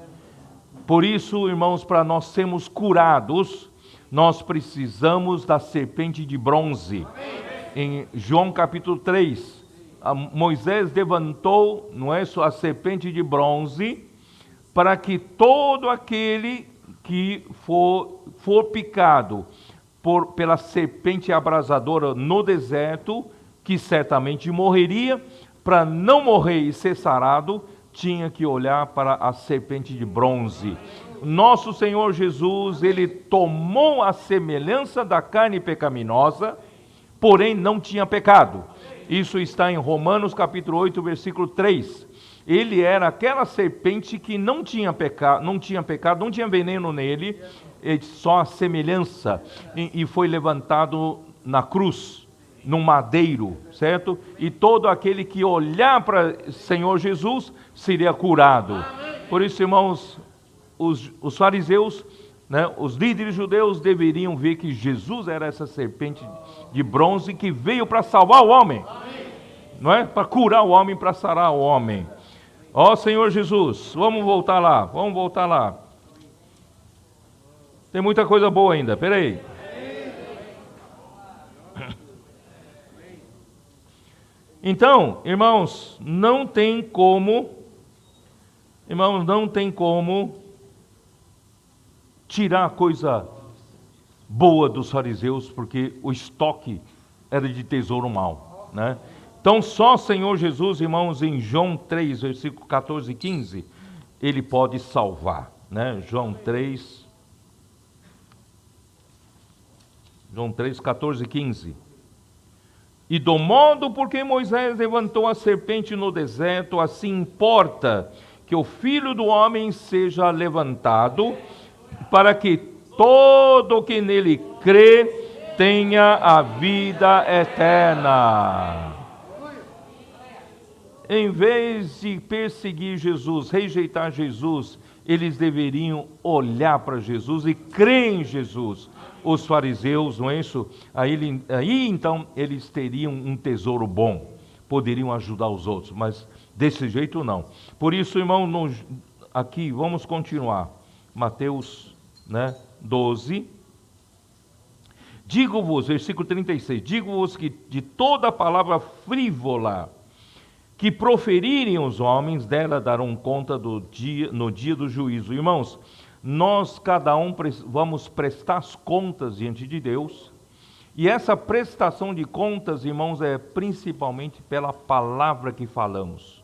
Por isso, irmãos, para nós sermos curados, nós precisamos da serpente de bronze. Em João capítulo 3, Moisés levantou, não é só a serpente de bronze, para que todo aquele que for picado pela serpente abrasadora no deserto, que certamente morreria, para não morrer e ser sarado, tinha que olhar para a serpente de bronze. Nosso Senhor Jesus, ele tomou a semelhança da carne pecaminosa, porém não tinha pecado. Isso está em Romanos capítulo 8, versículo 3. Ele era aquela serpente que não tinha pecado, não tinha veneno nele, só a semelhança, e foi levantado na cruz, num madeiro, certo? E todo aquele que olhar para o Senhor Jesus seria curado. Por isso, irmãos, os fariseus, né, os líderes judeus deveriam ver que Jesus era essa serpente de bronze que veio para salvar o homem, não é? Para curar o homem, para sarar o homem. Ó Senhor Jesus, vamos voltar lá. Tem muita coisa boa ainda, peraí. Então, irmãos, não tem como tirar a coisa boa dos fariseus, porque o estoque era de tesouro mau, né? Então, só Senhor Jesus, irmãos, em João 3, versículo 14 e 15, ele pode salvar, né? João 3, 14 e 15. E do modo por que Moisés levantou a serpente no deserto, assim importa que o Filho do Homem seja levantado, para que todo que nele crê tenha a vida eterna. Em vez de perseguir Jesus, rejeitar Jesus, eles deveriam olhar para Jesus e crer em Jesus. Os fariseus, não é isso? Aí então eles teriam um tesouro bom, poderiam ajudar os outros, mas desse jeito não. Por isso, irmão, aqui vamos continuar. Mateus, 12. Digo-vos, versículo 36, digo-vos que de toda palavra frívola que proferirem os homens, dela darão conta no dia do juízo. Irmãos, nós cada um vamos prestar as contas diante de Deus, e essa prestação de contas, irmãos, é principalmente pela palavra que falamos.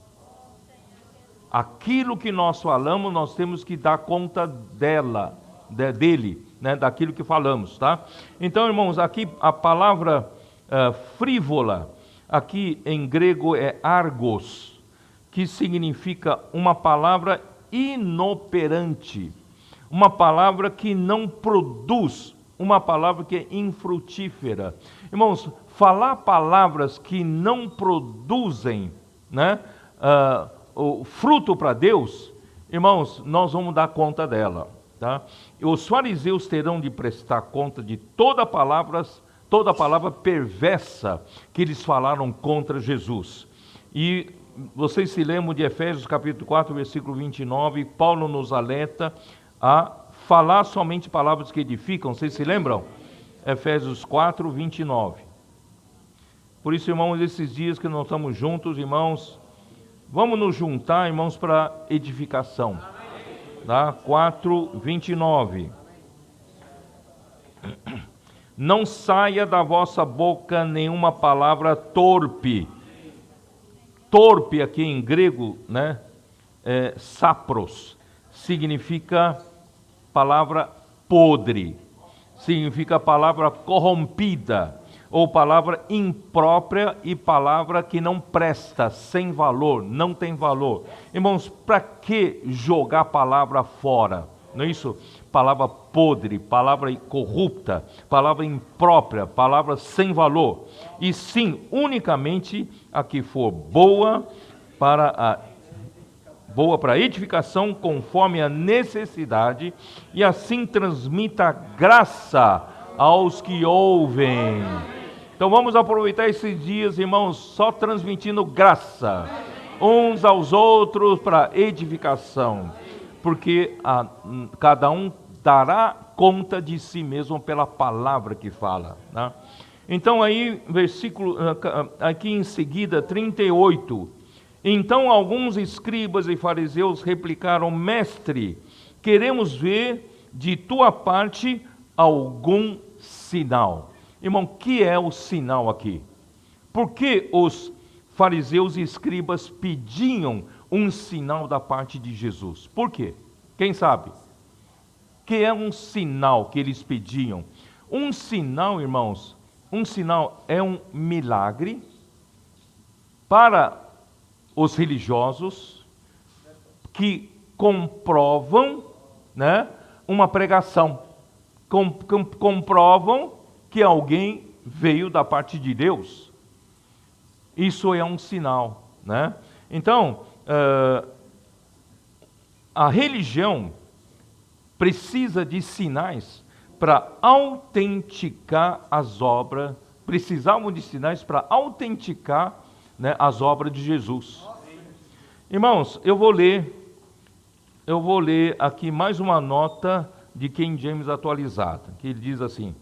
Aquilo que nós falamos, nós temos que dar conta dele, daquilo que falamos, tá? Então, irmãos, aqui a palavra frívola, aqui em grego é argos, que significa uma palavra inoperante, uma palavra que não produz, uma palavra que é infrutífera. Irmãos, falar palavras que não produzem, o fruto para Deus, irmãos, nós vamos dar conta dela, tá? Os fariseus terão de prestar conta de toda palavra perversa que eles falaram contra Jesus. E vocês se lembram de Efésios capítulo 4, versículo 29, Paulo nos alerta a falar somente palavras que edificam. Vocês se lembram? Efésios 4, 29. Por isso, irmãos, esses dias que nós estamos juntos, irmãos, vamos nos juntar, irmãos, para edificação. Tá? 4, 29. Não saia da vossa boca nenhuma palavra torpe. Torpe aqui em grego, é sapros. significa palavra podre, significa palavra corrompida, ou palavra imprópria e palavra que não presta, sem valor, não tem valor. Irmãos, para que jogar a palavra fora? Não é isso? Palavra podre, palavra corrupta, palavra imprópria, palavra sem valor. E sim, unicamente a que for boa para a edificação conforme a necessidade, e assim transmita graça aos que ouvem. Então vamos aproveitar esses dias, irmãos, só transmitindo graça uns aos outros para edificação, porque cada um dará conta de si mesmo pela palavra que fala, né? Então aí, versículo, aqui em seguida, 38, então alguns escribas e fariseus replicaram: mestre, queremos ver de tua parte algum sinal. Irmão, o que é o sinal aqui? Por que os fariseus e escribas pediam um sinal da parte de Jesus? Por quê? Quem sabe? Que é um sinal que eles pediam? Um sinal, irmãos, um sinal é um milagre para os religiosos que comprovam, né, uma pregação, comprovam que alguém veio da parte de Deus. Isso é um sinal, né? Então, a religião precisa de sinais para autenticar as obras, precisavam de sinais para autenticar, né, as obras de Jesus. Irmãos, eu vou ler aqui mais uma nota de King James atualizada, que ele diz assim: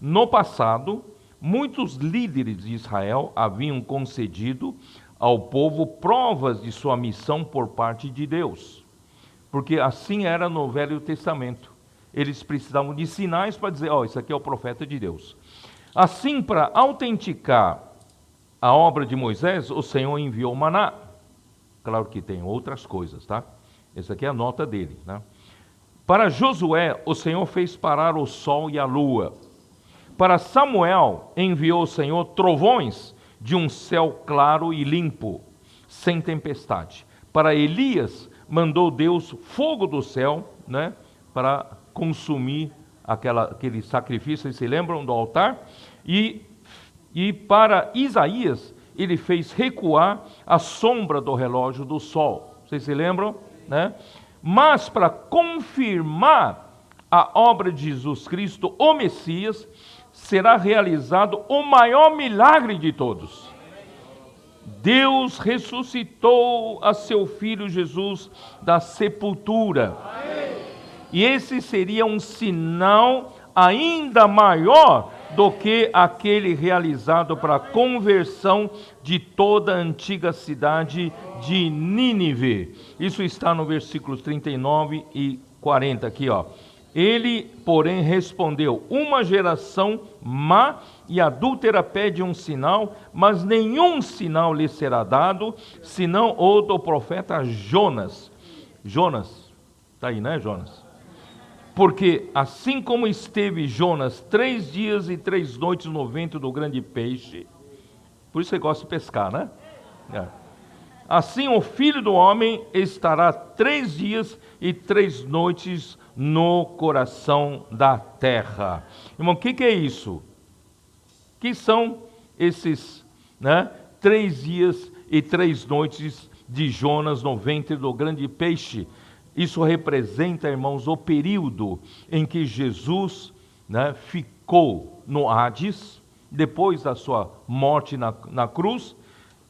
no passado, muitos líderes de Israel haviam concedido ao povo provas de sua missão por parte de Deus, porque assim era no Velho Testamento. Eles precisavam de sinais para dizer: ó, isso aqui é o profeta de Deus. Assim, para autenticar a obra de Moisés, o Senhor enviou maná. Claro que tem outras coisas, tá? Essa aqui é a nota dele, né? Para Josué, o Senhor fez parar o sol e a lua. Para Samuel, enviou o Senhor trovões de um céu claro e limpo, sem tempestade. Para Elias, mandou Deus fogo do céu, né, para consumir aquele sacrifício. Vocês se lembram do altar? E para Isaías, ele fez recuar a sombra do relógio do sol. Vocês se lembram, né? Mas para confirmar a obra de Jesus Cristo, o Messias, será realizado o maior milagre de todos. Deus ressuscitou a seu Filho Jesus da sepultura. E esse seria um sinal ainda maior do que aquele realizado para a conversão de toda a antiga cidade de Nínive. Isso está no versículos 39 e 40 aqui, ó. Ele, porém, respondeu: uma geração má e adúltera pede um sinal, mas nenhum sinal lhe será dado, senão o do profeta Jonas. Jonas, está aí, né, Jonas? Porque assim como esteve Jonas 3 dias e 3 noites no ventre do grande peixe, por isso você gosta de pescar, né? Assim o Filho do Homem estará 3 dias e 3 noites no coração da terra. Irmão, o que é isso? Que são esses, né, 3 dias e 3 noites de Jonas no ventre do grande peixe? Isso representa, irmãos, o período em que Jesus, né, ficou no Hades, depois da sua morte na cruz.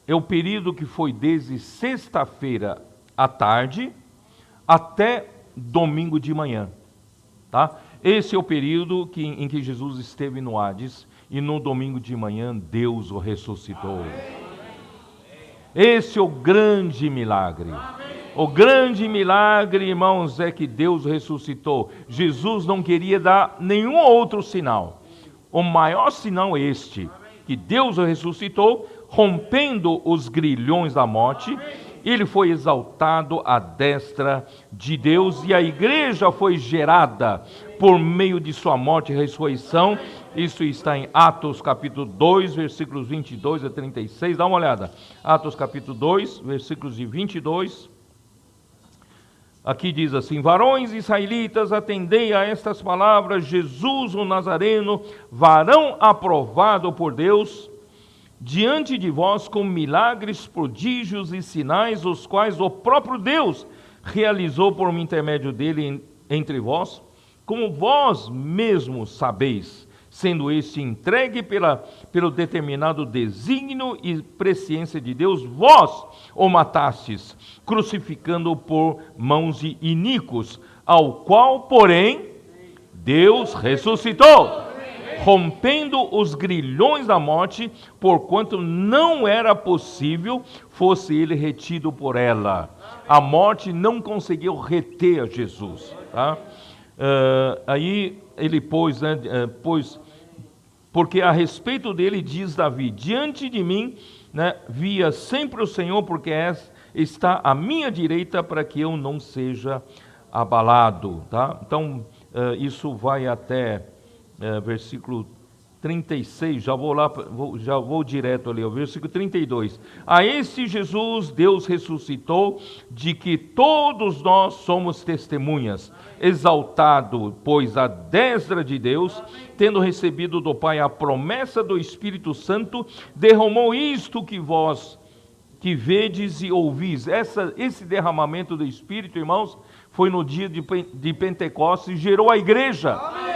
É o período que foi desde sexta-feira à tarde até domingo de manhã, tá? Esse é o período em que Jesus esteve no Hades, e no domingo de manhã Deus o ressuscitou. Esse é o grande milagre. O grande milagre, irmãos, é que Deus ressuscitou. Jesus não queria dar nenhum outro sinal. O maior sinal é este, que Deus o ressuscitou, rompendo os grilhões da morte, ele foi exaltado à destra de Deus, e a igreja foi gerada por meio de sua morte e ressurreição. Isso está em Atos capítulo 2, versículos 22 a 36. Dá uma olhada. Atos capítulo 2, versículos de 22. Aqui diz assim: varões israelitas, atendei a estas palavras. Jesus o Nazareno, varão aprovado por Deus, diante de vós com milagres, prodígios e sinais, os quais o próprio Deus realizou por intermédio dele entre vós, como vós mesmos sabeis, sendo este entregue pelo determinado desígnio e presciência de Deus, vós o matastes, crucificando-o por mãos de iníquos, ao qual, porém, Deus ressuscitou, rompendo os grilhões da morte, porquanto não era possível fosse ele retido por ela. A morte não conseguiu reter a Jesus. Tá? Aí ele pôs, porque a respeito dele diz Davi: diante de mim, via sempre o Senhor, porque está à minha direita, para que eu não seja abalado. Tá? Então, isso vai até versículo 36, já vou direto ali, o versículo 32. A este Jesus Deus ressuscitou, de que todos nós somos testemunhas, exaltado, pois, à destra de Deus, tendo recebido do Pai a promessa do Espírito Santo, derramou isto que vós que vedes e ouvis. Esse derramamento do Espírito, irmãos, foi no dia de Pentecostes e gerou a igreja. Amém.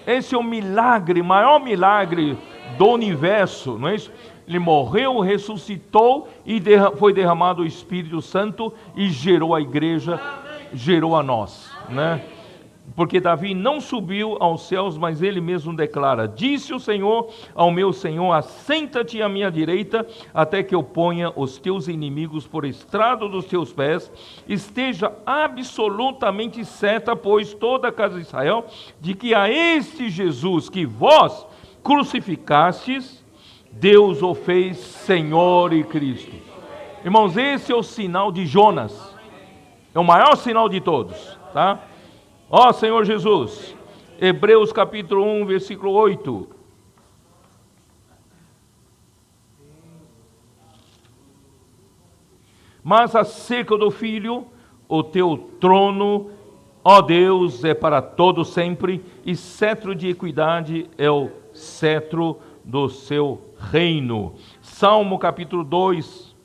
Esse é o milagre, maior milagre do universo, não é isso? Ele morreu, ressuscitou e foi derramado o Espírito Santo e gerou a igreja, gerou a nós, né? Porque Davi não subiu aos céus, mas ele mesmo declara: disse o Senhor ao meu Senhor, assenta-te à minha direita, até que eu ponha os teus inimigos por estrado dos teus pés. Esteja absolutamente certa, pois, toda a casa de Israel, de que a este Jesus que vós crucificastes, Deus o fez Senhor e Cristo. Irmãos, esse é o sinal de Jonas, é o maior sinal de todos, tá? Ó Senhor Jesus, Hebreus capítulo 1, versículo 8. Mas acerca do Filho, o teu trono, ó Deus, é para todo sempre, e cetro de equidade é o cetro do seu reino. Salmo capítulo 2.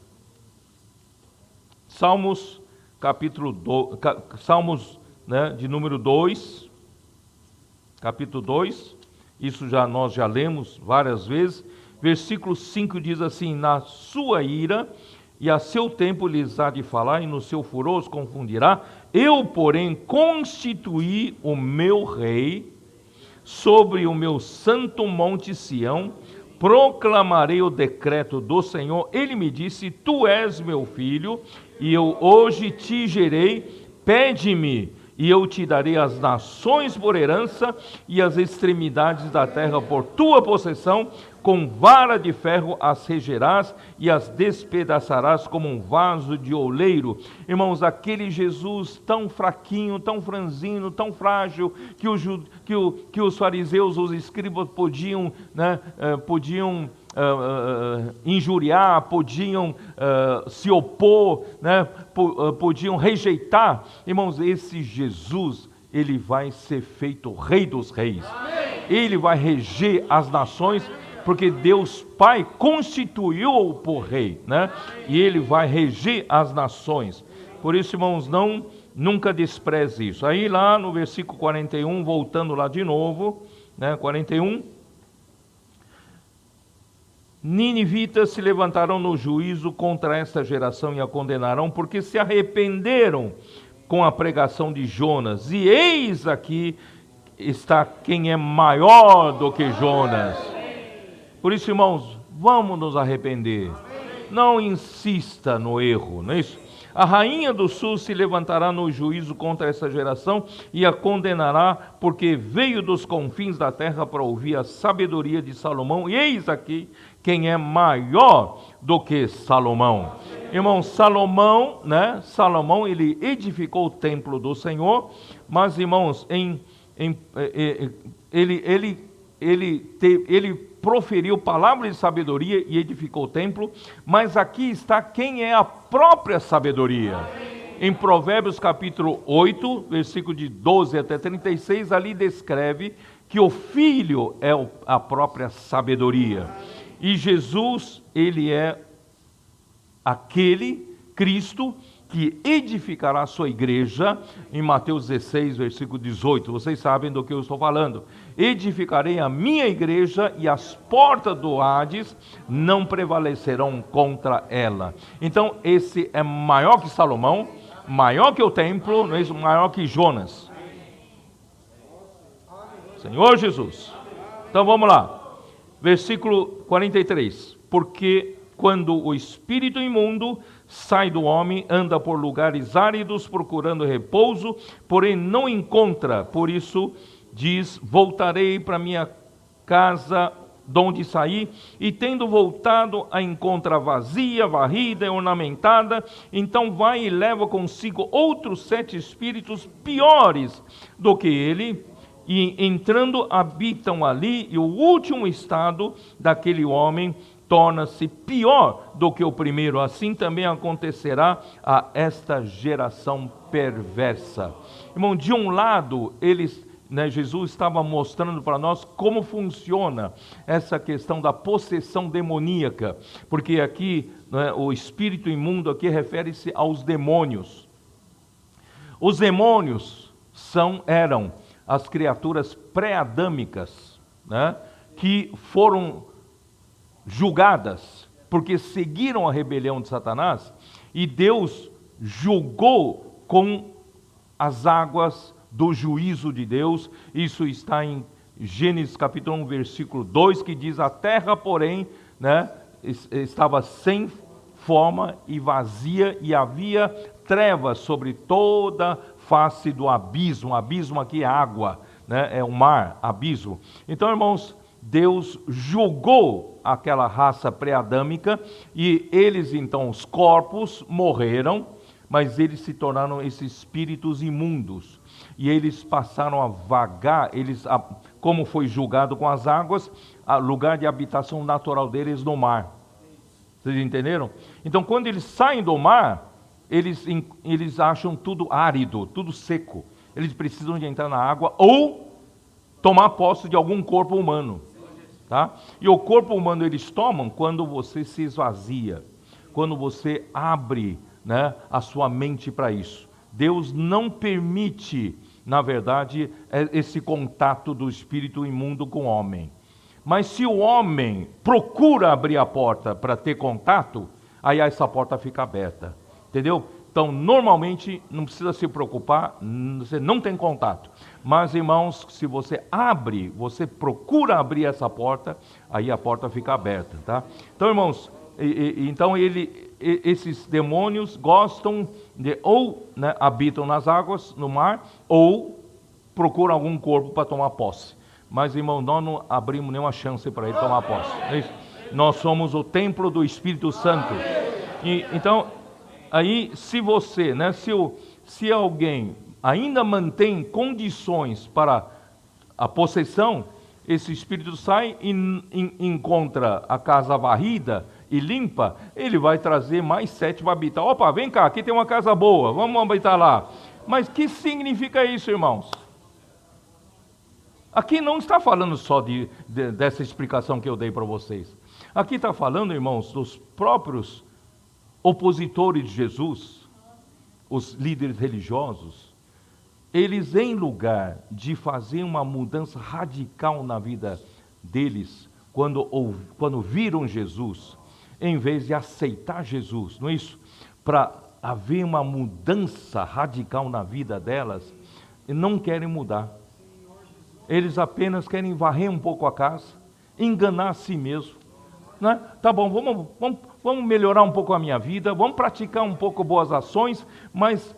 Salmos capítulo 2, Salmos de número 2, capítulo 2, isso nós já lemos várias vezes. Versículo 5 diz assim: na sua ira e a seu tempo lhes há de falar, e no seu furor os confundirá. Eu, porém, constituí o meu rei sobre o meu santo monte Sião, proclamarei o decreto do Senhor. Ele me disse: tu és meu filho, e eu hoje te gerei, pede-me, e eu te darei as nações por herança, e as extremidades da terra por tua possessão. Com vara de ferro as regerás, e as despedaçarás como um vaso de oleiro. Irmãos, aquele Jesus tão fraquinho, tão franzino, tão frágil, que os fariseus, os escribas podiam injuriar, podiam se opor, podiam rejeitar. Irmãos, esse Jesus, ele vai ser feito Rei dos Reis. Amém. Ele vai reger as nações, porque Deus Pai constituiu-o por rei, E ele vai reger as nações. Por isso, irmãos, nunca despreze isso. Aí lá no versículo 41, voltando lá de novo, 41... Ninivitas se levantarão no juízo contra esta geração e a condenarão, porque se arrependeram com a pregação de Jonas. E eis aqui está quem é maior do que Jonas. Por isso, irmãos, vamos nos arrepender. Não insista no erro, não é isso? A rainha do sul se levantará no juízo contra essa geração e a condenará, porque veio dos confins da terra para ouvir a sabedoria de Salomão. E eis aqui quem é maior do que Salomão. Irmão, Salomão, né? Salomão, ele edificou o templo do Senhor, mas, irmãos, ele proferiu palavras de sabedoria e edificou o templo, mas aqui está quem é a própria sabedoria. Em Provérbios capítulo 8, versículo de 12 até 36, ali descreve que o Filho é a própria sabedoria. E Jesus, ele é aquele Cristo que edificará a sua igreja, em Mateus 16, versículo 18, vocês sabem do que eu estou falando. Edificarei a minha igreja e as portas do Hades não prevalecerão contra ela. Então esse é maior que Salomão, maior que o templo, maior que Jonas. Senhor Jesus. Então vamos lá, versículo 43, porque quando o espírito imundo sai do homem, anda por lugares áridos procurando repouso, porém não encontra. Por isso diz: voltarei para minha casa de onde saí, e tendo voltado a encontra vazia, varrida e ornamentada. Então vai e leva consigo outros 7 espíritos piores do que ele, e entrando habitam ali, e o último estado daquele homem torna-se pior do que o primeiro. Assim também acontecerá a esta geração perversa. Irmão, de um lado, Jesus estava mostrando para nós como funciona essa questão da possessão demoníaca, porque aqui, né, o espírito imundo aqui refere-se aos demônios. Os demônios eram as criaturas pré-adâmicas, né, que foram julgadas porque seguiram a rebelião de Satanás, e Deus julgou com as águas do juízo de Deus. Isso está em Gênesis capítulo 1, versículo 2, que diz: a terra, porém, né, estava sem forma e vazia, e havia trevas sobre toda a face do abismo. Abismo aqui é água, né, é o mar, abismo. Então, irmãos, Deus julgou aquela raça pré-adâmica, e eles, então, os corpos morreram, mas eles se tornaram esses espíritos imundos, e eles passaram a vagar. Como foi julgado com as águas, o lugar de habitação natural deles no mar. Vocês entenderam? Então, quando eles saem do mar, eles acham tudo árido, tudo seco. Eles precisam de entrar na água ou tomar posse de algum corpo humano. Tá? E o corpo humano eles tomam quando você se esvazia, quando você abre, né, a sua mente para isso. Deus não permite, na verdade, esse contato do espírito imundo com o homem. Mas se o homem procura abrir a porta para ter contato, aí essa porta fica aberta. Entendeu? Então, normalmente, não precisa se preocupar, você não tem contato. Mas, irmãos, se você você procura abrir essa porta, aí a porta fica aberta, tá? Então, irmãos, esses demônios gostam de, ou, né, habitam nas águas, no mar, ou procuram algum corpo para tomar posse. Mas, irmão, nós não abrimos nenhuma chance para ele tomar posse. É isso? Nós somos o templo do Espírito Santo. Então, aí, se você, né, se alguém ainda mantém condições para a possessão, esse espírito sai e encontra a casa varrida e limpa, ele vai trazer mais 7 para habitar. Opa, vem cá, aqui tem uma casa boa, vamos habitar lá. Mas que significa isso, irmãos? Aqui não está falando só dessa explicação que eu dei para vocês. Aqui está falando, irmãos, dos próprios opositores de Jesus, os líderes religiosos. Eles, em lugar de fazer uma mudança radical na vida deles, quando viram Jesus, em vez de aceitar Jesus, não é isso? Para haver uma mudança radical na vida delas, não querem mudar. Eles apenas querem varrer um pouco a casa, enganar a si mesmo. Né? Tá bom, vamos melhorar um pouco a minha vida, vamos praticar um pouco boas ações, mas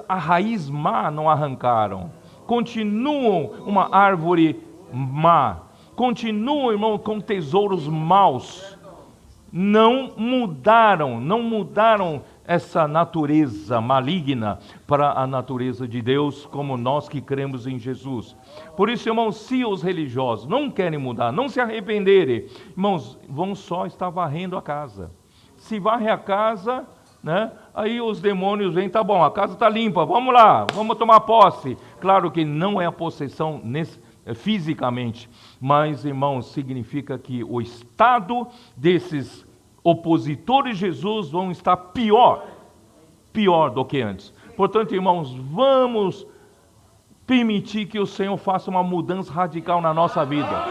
a raiz má não arrancaram. Continuam uma árvore má. Continuam, irmão, com tesouros maus. não mudaram essa natureza maligna para a natureza de Deus, como nós que cremos em Jesus. Por isso, irmãos, se os religiosos não querem mudar, não se arrependerem, irmãos, vão só estar varrendo a casa. Se varre a casa, né, aí os demônios vêm, tá bom, a casa está limpa, vamos lá, vamos tomar posse. Claro que não é a possessão fisicamente, mas, irmãos, significa que o estado desses opositores de Jesus vão estar pior do que antes. Portanto, irmãos, vamos permitir que o Senhor faça uma mudança radical na nossa vida.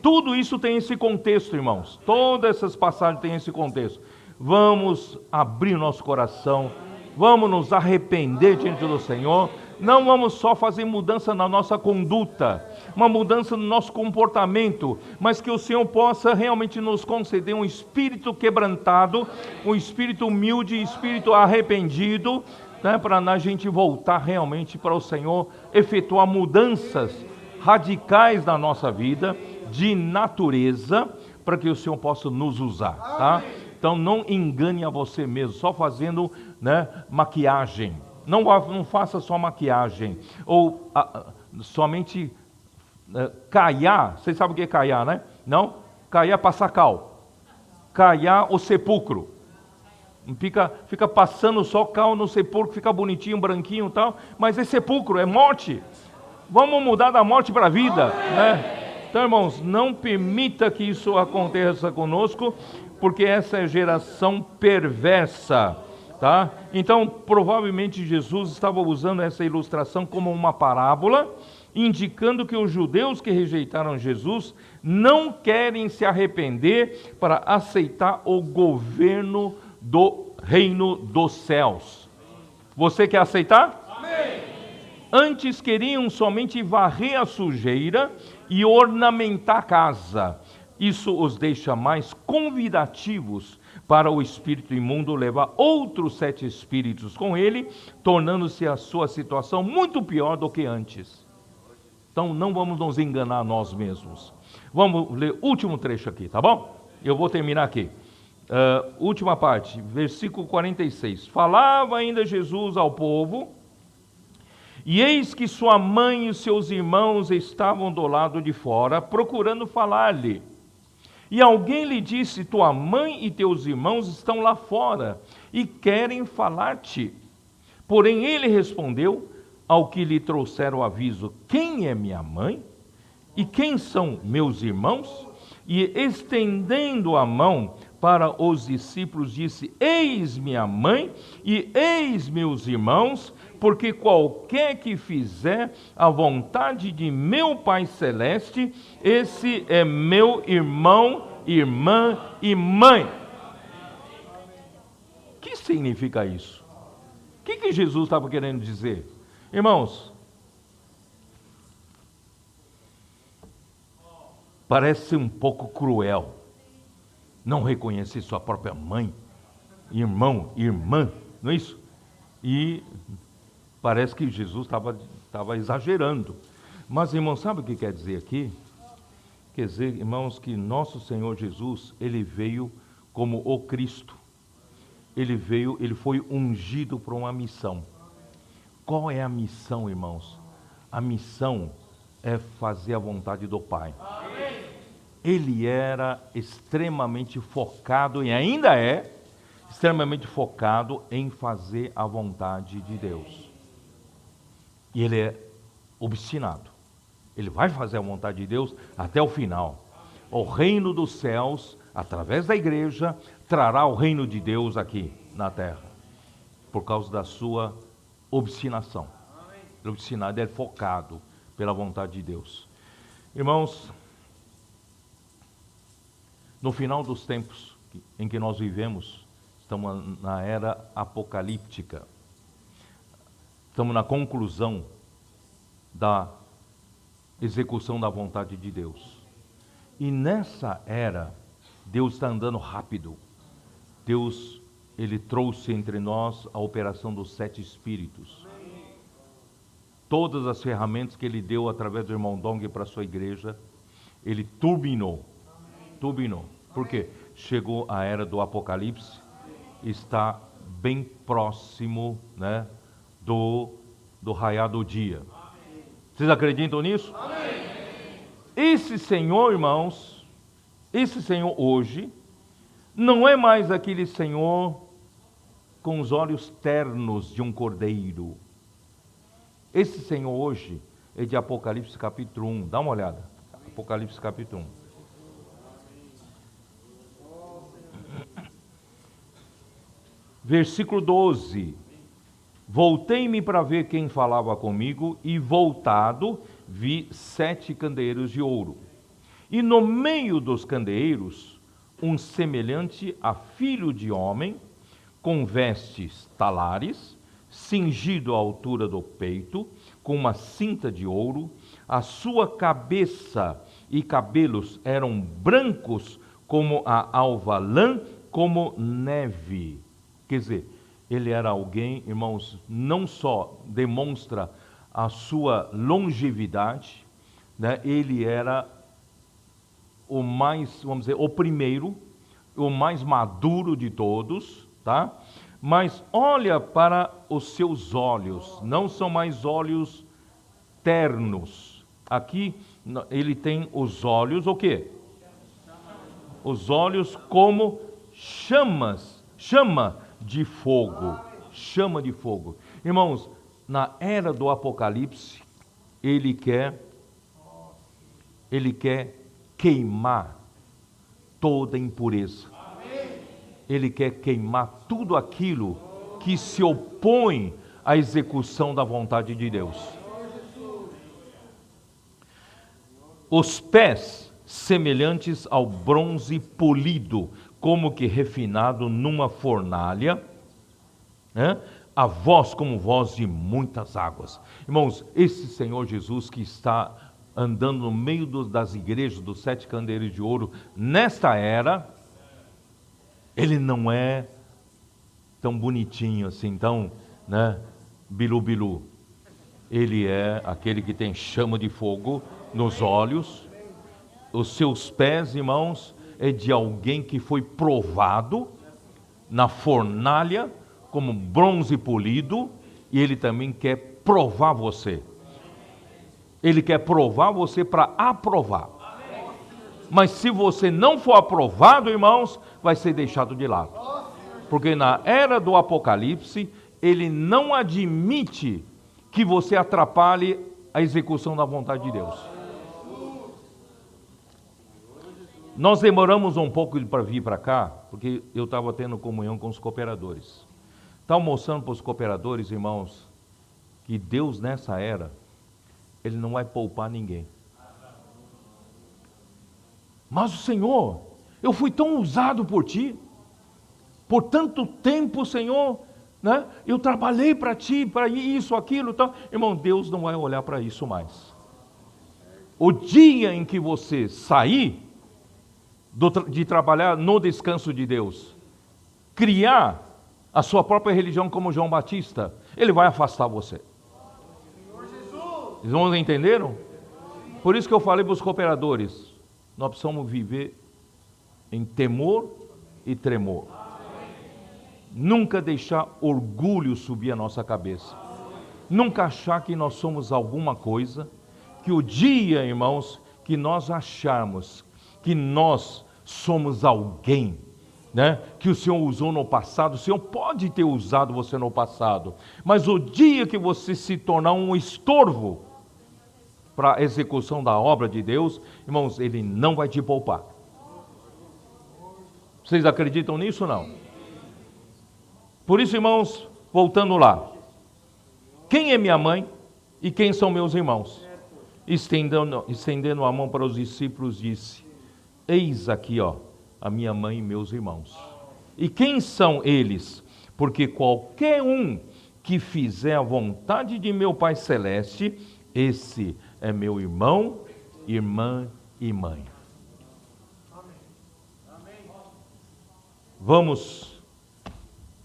Tudo isso tem esse contexto, irmãos. Todas essas passagens têm esse contexto. Vamos abrir nosso coração, vamos nos arrepender diante do Senhor. Não vamos só fazer mudança na nossa conduta, uma mudança no nosso comportamento, mas que o Senhor possa realmente nos conceder um espírito quebrantado, um espírito humilde, espírito arrependido, né, para a gente voltar realmente para o Senhor, efetuar mudanças radicais na nossa vida, de natureza, para que o Senhor possa nos usar, tá? Então não engane a você mesmo, só fazendo, né, maquiagem. Não faça só maquiagem, ou somente caiar. Vocês sabem o que é caiar, né? Não? Caiar, passar cal. Caiar o sepulcro. Fica passando só cal no sepulcro, fica bonitinho, branquinho e tal, mas é sepulcro, é morte. Vamos mudar da morte para a vida, né? Então, irmãos, não permita que isso aconteça conosco, porque essa é geração perversa. Tá? Então, provavelmente Jesus estava usando essa ilustração como uma parábola, indicando que os judeus que rejeitaram Jesus não querem se arrepender para aceitar o governo do reino dos céus. Você quer aceitar? Amém. Antes queriam somente varrer a sujeira e ornamentar a casa. Isso os deixa mais convidativos para o espírito imundo levar outros 7 espíritos com ele, tornando-se a sua situação muito pior do que antes. Então não vamos nos enganar a nós mesmos. Vamos ler o último trecho aqui, tá bom? Eu vou terminar aqui. Última parte, versículo 46. Falava ainda Jesus ao povo, e eis que sua mãe e seus irmãos estavam do lado de fora, procurando falar-lhe. E alguém lhe disse: tua mãe e teus irmãos estão lá fora e querem falar-te. Porém ele respondeu ao que lhe trouxeram o aviso: quem é minha mãe? E quem são meus irmãos? E estendendo a mão para os discípulos, disse: eis minha mãe e eis meus irmãos, porque qualquer que fizer a vontade de meu Pai Celeste, esse é meu irmão, irmã e mãe. O que significa isso? O que Jesus estava querendo dizer? Irmãos, parece um pouco cruel não reconhecer sua própria mãe, irmão, irmã, não é isso? E parece que Jesus estava exagerando. Mas, irmãos, sabe o que quer dizer aqui? Quer dizer, irmãos, que nosso Senhor Jesus, ele veio como o Cristo. Ele foi ungido para uma missão. Qual é a missão, irmãos? A missão é fazer a vontade do Pai. Ele era extremamente focado, e ainda é extremamente focado em fazer a vontade de Deus. E ele é obstinado. Ele vai fazer a vontade de Deus até o final. O reino dos céus, através da igreja, trará o reino de Deus aqui na terra. Por causa da sua obstinação. Ele é obstinado, ele é focado pela vontade de Deus. Irmãos, no final dos tempos em que nós vivemos, estamos na era apocalíptica. Estamos na conclusão da execução da vontade de Deus. E nessa era, Deus está andando rápido. Deus, ele trouxe entre nós a operação dos 7 espíritos. Todas as ferramentas que ele deu através do irmão Dong para a sua igreja, ele turbinou. Turbinou. Por quê? Chegou a era do Apocalipse, está bem próximo, né, do raiar do dia. Vocês acreditam nisso? Amém. Esse Senhor, irmãos, esse Senhor hoje, não é mais aquele Senhor com os olhos ternos de um cordeiro. Esse Senhor hoje é de Apocalipse capítulo 1. Dá uma olhada. Apocalipse capítulo 1. Versículo 12. Voltei-me para ver quem falava comigo, e voltado vi 7 candeeiros de ouro. E no meio dos candeeiros, um semelhante a filho de homem, com vestes talares, cingido à altura do peito, com uma cinta de ouro. A sua cabeça e cabelos eram brancos como a alva lã, como neve. Quer dizer, ele era alguém, irmãos, não só demonstra a sua longevidade, né? Ele era o mais, vamos dizer, o primeiro, o mais maduro de todos, tá? Mas olha para os seus olhos, não são mais olhos ternos. Aqui ele tem os olhos, o quê? Os olhos como chama de fogo. Chama de fogo. Irmãos, na era do Apocalipse, ele quer queimar toda impureza. Ele quer queimar tudo aquilo que se opõe à execução da vontade de Deus. Os pés semelhantes ao bronze polido, como que refinado numa fornalha, né? A voz como voz de muitas águas. Irmãos, esse Senhor Jesus que está andando no meio das igrejas dos 7 candeeiros de ouro, nesta era, ele não é tão bonitinho assim, tão, né, bilu-bilu. Ele é aquele que tem chama de fogo nos olhos. Os seus pés, irmãos, é de alguém que foi provado na fornalha como bronze polido, e ele também quer provar você. Ele quer provar você para aprovar. Mas se você não for aprovado, irmãos, vai ser deixado de lado. Porque na era do Apocalipse, ele não admite que você atrapalhe a execução da vontade de Deus. Nós demoramos um pouco para vir para cá, porque eu estava tendo comunhão com os cooperadores. Estava mostrando para os cooperadores, irmãos, que Deus nessa era, Ele não vai poupar ninguém. Mas o Senhor, eu fui tão usado por Ti, por tanto tempo, Senhor, né? Eu trabalhei para Ti, para isso, aquilo, tal. Irmão, Deus não vai olhar para isso mais. O dia em que você sair de trabalhar no descanso de Deus, criar a sua própria religião como João Batista, ele vai afastar você. Os irmãos entenderam? Por isso que eu falei para os cooperadores, nós precisamos viver em temor e tremor. Nunca deixar orgulho subir a nossa cabeça. Nunca achar que nós somos alguma coisa, que o dia, irmãos, que nós acharmos que nós somos alguém, né, que o Senhor usou no passado, o Senhor pode ter usado você no passado, mas o dia que você se tornar um estorvo para a execução da obra de Deus, irmãos, Ele não vai te poupar. Vocês acreditam nisso ou não? Por isso, irmãos, voltando lá, quem é minha mãe e quem são meus irmãos? Estendendo a mão para os discípulos, disse: eis aqui, ó, a minha mãe e meus irmãos. E quem são eles? Porque qualquer um que fizer a vontade de meu Pai Celeste, esse é meu irmão, irmã e mãe. Vamos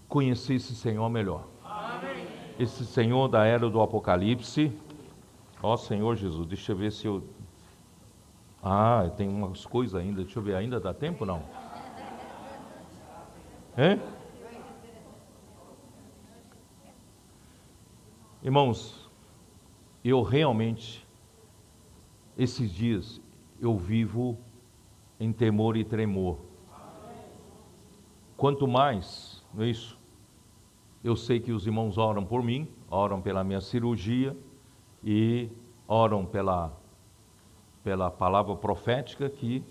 conhecer esse Senhor melhor. Esse Senhor da era do Apocalipse. Ó Senhor Jesus, deixa eu ver se eu Tem umas coisas ainda, deixa eu ver, ainda dá tempo ou não? Hein? Irmãos, eu realmente, esses dias, eu vivo em temor e tremor. Quanto mais, não é isso? Eu sei que os irmãos oram por mim, oram pela minha cirurgia e oram pela palavra profética que,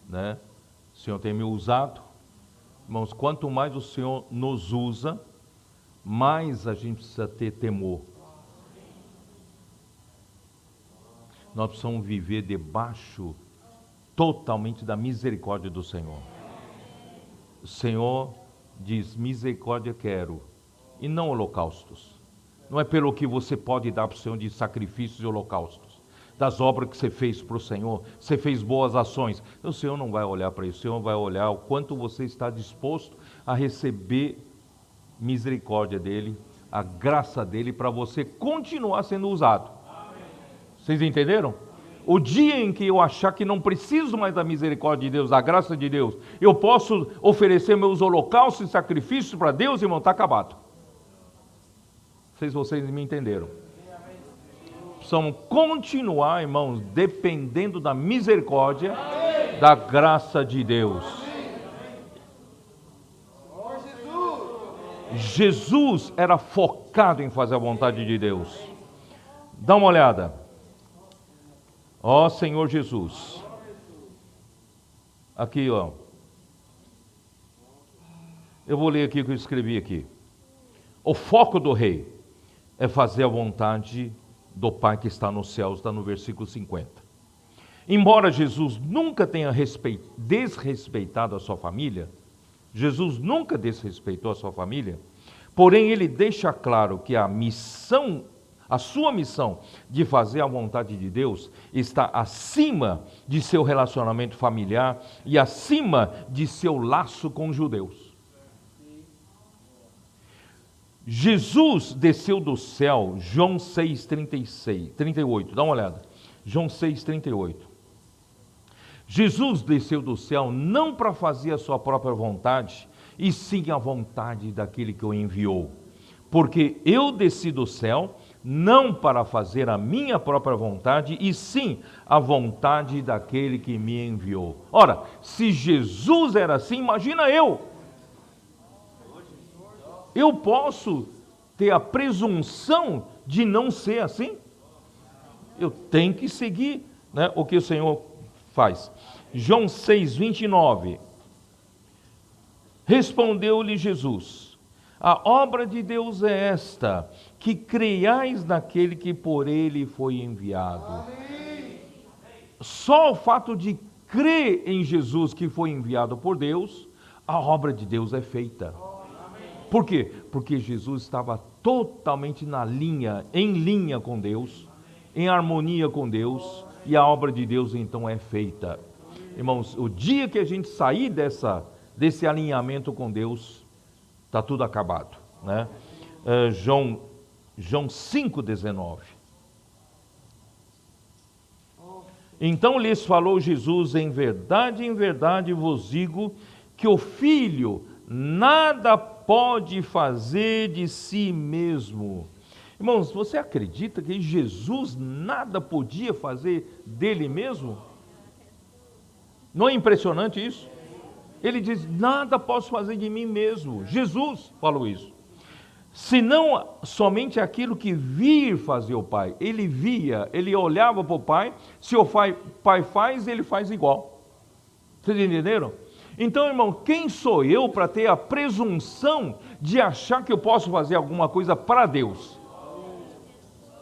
né, o Senhor tem me usado. Irmãos, quanto mais o Senhor nos usa, mais a gente precisa ter temor. Nós precisamos viver debaixo totalmente da misericórdia do Senhor. O Senhor diz: misericórdia quero, e não holocaustos. Não é pelo que você pode dar para o Senhor de sacrifícios e holocaustos, das obras que você fez para o Senhor, você fez boas ações. O Senhor não vai olhar para isso, o Senhor vai olhar o quanto você está disposto a receber misericórdia dEle, a graça dEle, para você continuar sendo usado. Vocês entenderam? O dia em que eu achar que não preciso mais da misericórdia de Deus, da graça de Deus, eu posso oferecer meus holocaustos e sacrifícios para Deus, irmão, está acabado. Vocês me entenderam? Precisamos continuar, irmãos, dependendo da misericórdia, da graça de Deus. Jesus era focado em fazer a vontade de Deus. Dá uma olhada. Ó Senhor Jesus. Aqui, ó. Eu vou ler aqui o que eu escrevi aqui. O foco do rei é fazer a vontade do Pai que está nos céus, está no versículo 50. Embora Jesus nunca tenha desrespeitado a sua família, Jesus nunca desrespeitou a sua família, porém ele deixa claro que a sua missão de fazer a vontade de Deus está acima de seu relacionamento familiar e acima de seu laço com os judeus. Jesus desceu do céu, João 6:38, dá uma olhada, João 6:38. Jesus desceu do céu não para fazer a sua própria vontade, e sim a vontade daquele que o enviou. Porque eu desci do céu não para fazer a minha própria vontade, e sim a vontade daquele que me enviou. Ora, se Jesus era assim, imagina eu. Eu posso ter a presunção de não ser assim? Eu tenho que seguir, né, o que o Senhor faz. João 6:29. Respondeu-lhe Jesus: a obra de Deus é esta, que creiais naquele que por ele foi enviado. Amém. Só o fato de crer em Jesus que foi enviado por Deus, a obra de Deus é feita. Por quê? Porque Jesus estava totalmente em linha com Deus, em harmonia com Deus, e a obra de Deus então é feita. Irmãos, o dia que a gente sair desse alinhamento com Deus, está tudo acabado, né? João 5:19. Então lhes falou Jesus: em verdade vos digo que o Filho nada pode fazer de si mesmo. Irmãos, você acredita que Jesus nada podia fazer dele mesmo? Não é impressionante isso? Ele diz: nada posso fazer de mim mesmo. Jesus falou isso. Senão somente aquilo que vir fazer o Pai. Ele via, ele olhava para o Pai, se o Pai faz, ele faz igual. Vocês entenderam? Então, irmão, quem sou eu para ter a presunção de achar que eu posso fazer alguma coisa para Deus?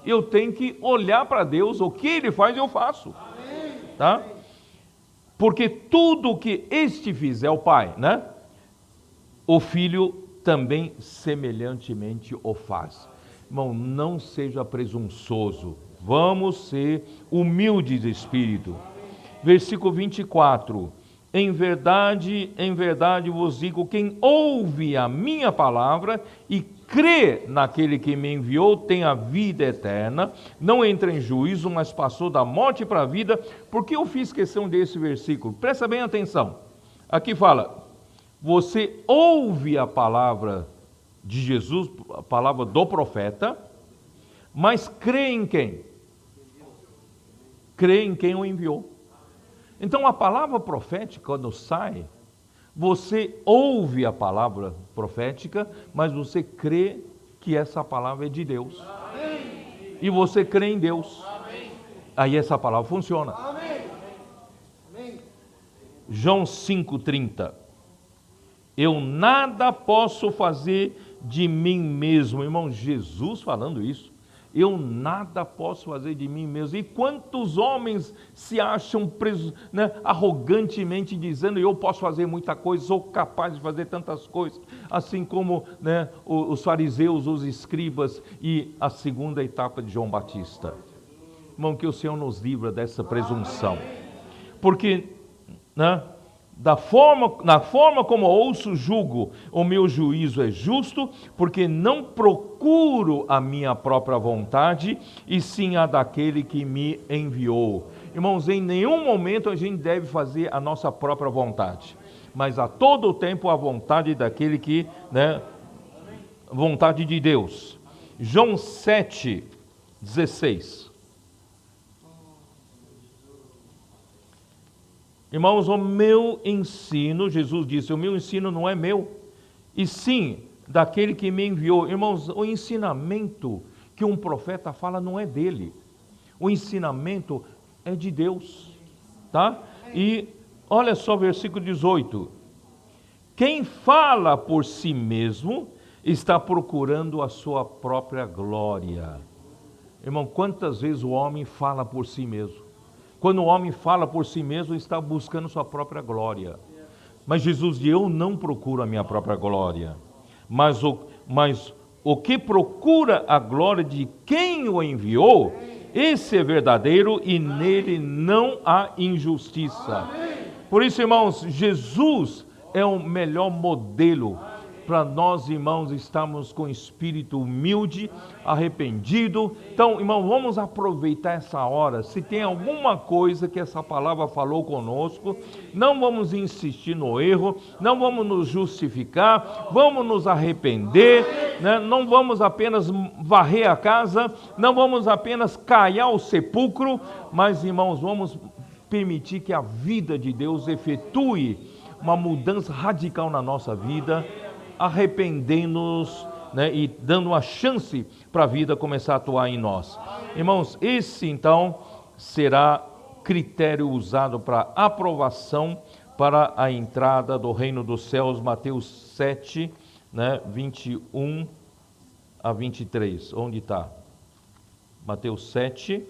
Eu tenho que olhar para Deus, o que Ele faz eu faço, tá? Porque tudo que este fizer, o Pai, né? O Filho também semelhantemente o faz. Irmão, não seja presunçoso, vamos ser humildes de espírito. Versículo 24. Em verdade vos digo, quem ouve a minha palavra e crê naquele que me enviou tem a vida eterna, não entra em juízo, mas passou da morte para a vida. Por que eu fiz questão desse versículo? Presta bem atenção. Aqui fala, você ouve a palavra de Jesus, a palavra do profeta, mas crê em quem? Crê em quem o enviou. Então a palavra profética, quando sai, você ouve a palavra profética, mas você crê que essa palavra é de Deus. Amém. E você crê em Deus. Amém. Aí essa palavra funciona. Amém. João 5,30. Eu nada posso fazer de mim mesmo. Irmão, Jesus falando isso. Eu nada posso fazer de mim mesmo. E quantos homens se acham presos, arrogantemente dizendo, eu posso fazer muita coisa, sou capaz de fazer tantas coisas, assim como os fariseus, os escribas e a segunda etapa de João Batista. Irmão, que o Senhor nos livra dessa presunção. Porque, na forma como ouço, julgo, o meu juízo é justo, porque não procuro a minha própria vontade, e sim a daquele que me enviou. Irmãos, em nenhum momento a gente deve fazer a nossa própria vontade, mas a todo tempo a vontade daquele que, vontade de Deus. João 7,16. Irmãos, o meu ensino, Jesus disse, o meu ensino não é meu, e sim daquele que me enviou. Irmãos, o ensinamento que um profeta fala não é dele, o ensinamento é de Deus, tá? E olha só o versículo 18, quem fala por si mesmo está procurando a sua própria glória. Irmão, quantas vezes o homem fala por si mesmo? Quando o homem fala por si mesmo, está buscando sua própria glória. Mas Jesus diz, eu não procuro a minha própria glória, mas o que procura a glória de quem o enviou, esse é verdadeiro e nele não há injustiça. Por isso, irmãos, Jesus é o melhor modelo para nós, irmãos, estarmos com espírito humilde, arrependido. Então, irmão, vamos aproveitar essa hora. Se tem alguma coisa que essa palavra falou conosco, não vamos insistir no erro, não vamos nos justificar, vamos nos arrepender, não vamos apenas varrer a casa, não vamos apenas caiar o sepulcro, mas, irmãos, vamos permitir que a vida de Deus efetue uma mudança radical na nossa vida, arrependendo-nos, e dando uma chance para a vida começar a atuar em nós. Irmãos, esse então será critério usado para aprovação para a entrada do reino dos céus, Mateus 7, 21 a 23. Onde está? Mateus 7,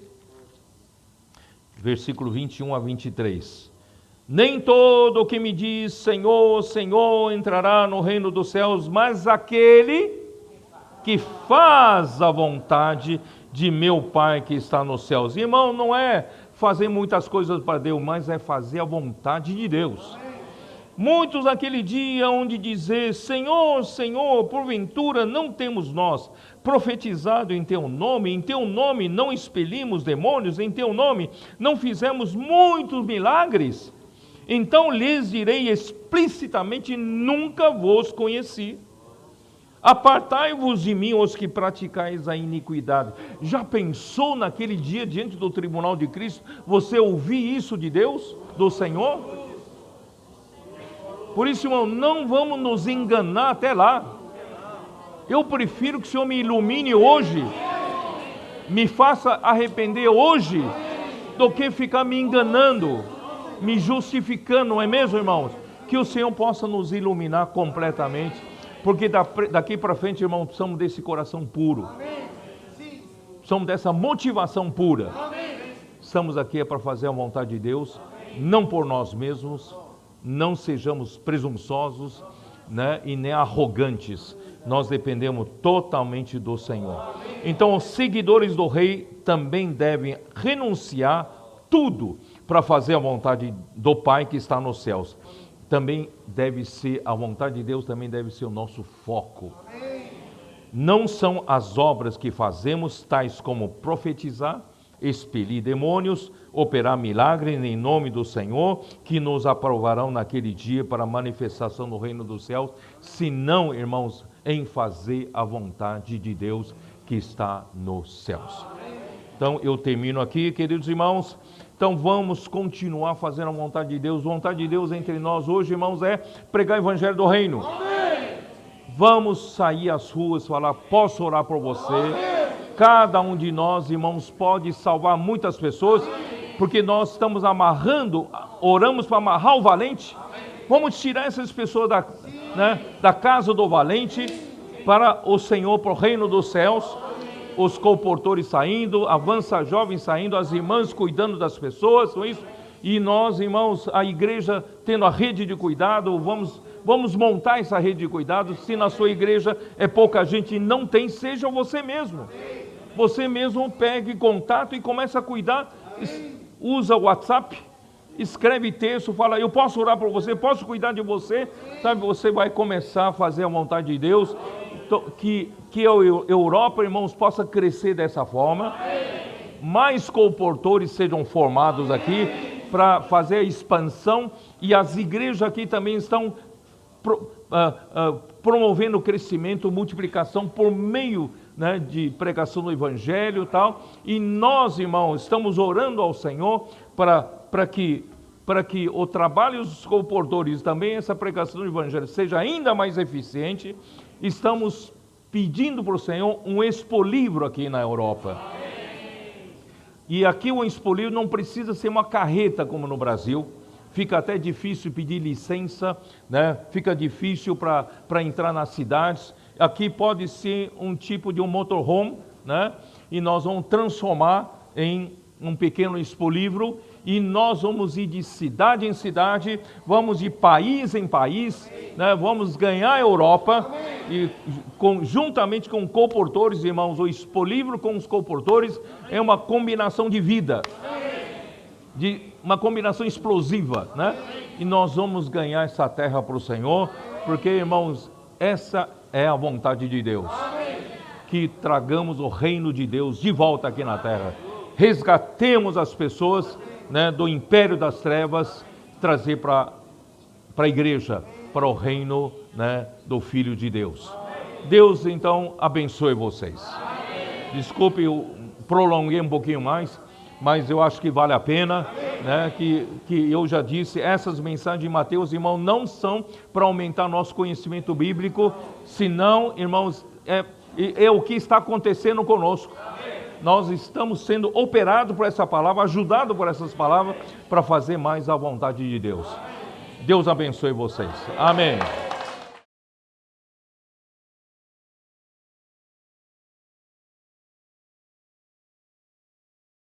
versículo 21 a 23. Nem todo o que me diz Senhor, Senhor entrará no reino dos céus, mas aquele que faz a vontade de meu Pai que está nos céus. Irmão, não é fazer muitas coisas para Deus, mas é fazer a vontade de Deus. Muitos naquele dia onde dizer, Senhor, Senhor, porventura não temos nós profetizado em Teu nome não expelimos demônios, em Teu nome não fizemos muitos milagres? Então lhes direi explicitamente, nunca vos conheci. Apartai-vos de mim, os que praticais a iniquidade. Já pensou naquele dia, diante do tribunal de Cristo, você ouvir isso de Deus, do Senhor? Por isso, irmão, não vamos nos enganar até lá. Eu prefiro que o Senhor me ilumine hoje, me faça arrepender hoje, do que ficar me enganando, me justificando, não é mesmo, irmãos? Que o Senhor possa nos iluminar completamente, porque daqui para frente, irmãos, somos desse coração puro, somos dessa motivação pura. Estamos aqui para fazer a vontade de Deus, não por nós mesmos, não sejamos presunçosos, e nem arrogantes. Nós dependemos totalmente do Senhor. Então, os seguidores do Rei também devem renunciar tudo para fazer a vontade do Pai que está nos céus. Também deve ser, a vontade de Deus também deve ser o nosso foco. Não são as obras que fazemos, tais como profetizar, expelir demônios, operar milagres em nome do Senhor, que nos aprovarão naquele dia para a manifestação do reino dos céus, senão, irmãos, em fazer a vontade de Deus que está nos céus. Então, eu termino aqui, queridos irmãos. Então, vamos continuar fazendo a vontade de Deus. A vontade de Deus entre nós hoje, irmãos, é pregar o evangelho do reino. Amém. Vamos sair às ruas, falar, posso orar por você? Amém. Cada um de nós, irmãos, pode salvar muitas pessoas, porque nós estamos amarrando, oramos para amarrar o valente. Vamos tirar essas pessoas da casa do valente para o Senhor, para o reino dos céus. Os colportores saindo, avança jovens saindo, as irmãs cuidando das pessoas, com isso. E nós, irmãos, a igreja tendo a rede de cuidado, vamos montar essa rede de cuidado. Se na sua igreja é pouca gente e não tem, seja você mesmo. Você mesmo pegue contato e comece a cuidar. Usa o WhatsApp, escreve texto, fala, eu posso orar por você, posso cuidar de você. Sabe, você vai começar a fazer a vontade de Deus. Que a Europa, irmãos, possa crescer dessa forma. Mais colportores sejam formados aqui para fazer a expansão, e as igrejas aqui também estão promovendo o crescimento, multiplicação por meio, né, de pregação do evangelho e tal. E nós, irmãos, estamos orando ao Senhor para que o trabalho dos colportores, também essa pregação do evangelho, seja ainda mais eficiente. Estamos pedindo para o Senhor um expolivro aqui na Europa. E aqui o expolivro não precisa ser uma carreta como no Brasil. Fica até difícil pedir licença, né? Fica difícil para entrar nas cidades. Aqui pode ser um tipo de um motorhome, né? E nós vamos transformar em um pequeno expolivro, e nós vamos ir de cidade em cidade, vamos de país em país, né? Vamos ganhar a Europa, e juntamente com colportores, irmãos, o expolivro com os colportores é uma combinação de vida, de uma combinação explosiva, né? E nós vamos ganhar essa terra para o Senhor, porque, irmãos, essa é a vontade de Deus, que tragamos o reino de Deus de volta aqui na terra. Resgatemos as pessoas, né, do império das trevas, trazer para a igreja, para o reino, né, do Filho de Deus. Deus, então, abençoe vocês. Desculpe, eu prolonguei um pouquinho mais, mas eu acho que vale a pena, né, que eu já disse, essas mensagens de Mateus, irmão, não são para aumentar nosso conhecimento bíblico, senão, irmãos, é o que está acontecendo conosco. Nós estamos sendo operados por essa palavra, ajudados por essas palavras, para fazer mais a vontade de Deus. Deus abençoe vocês. Amém.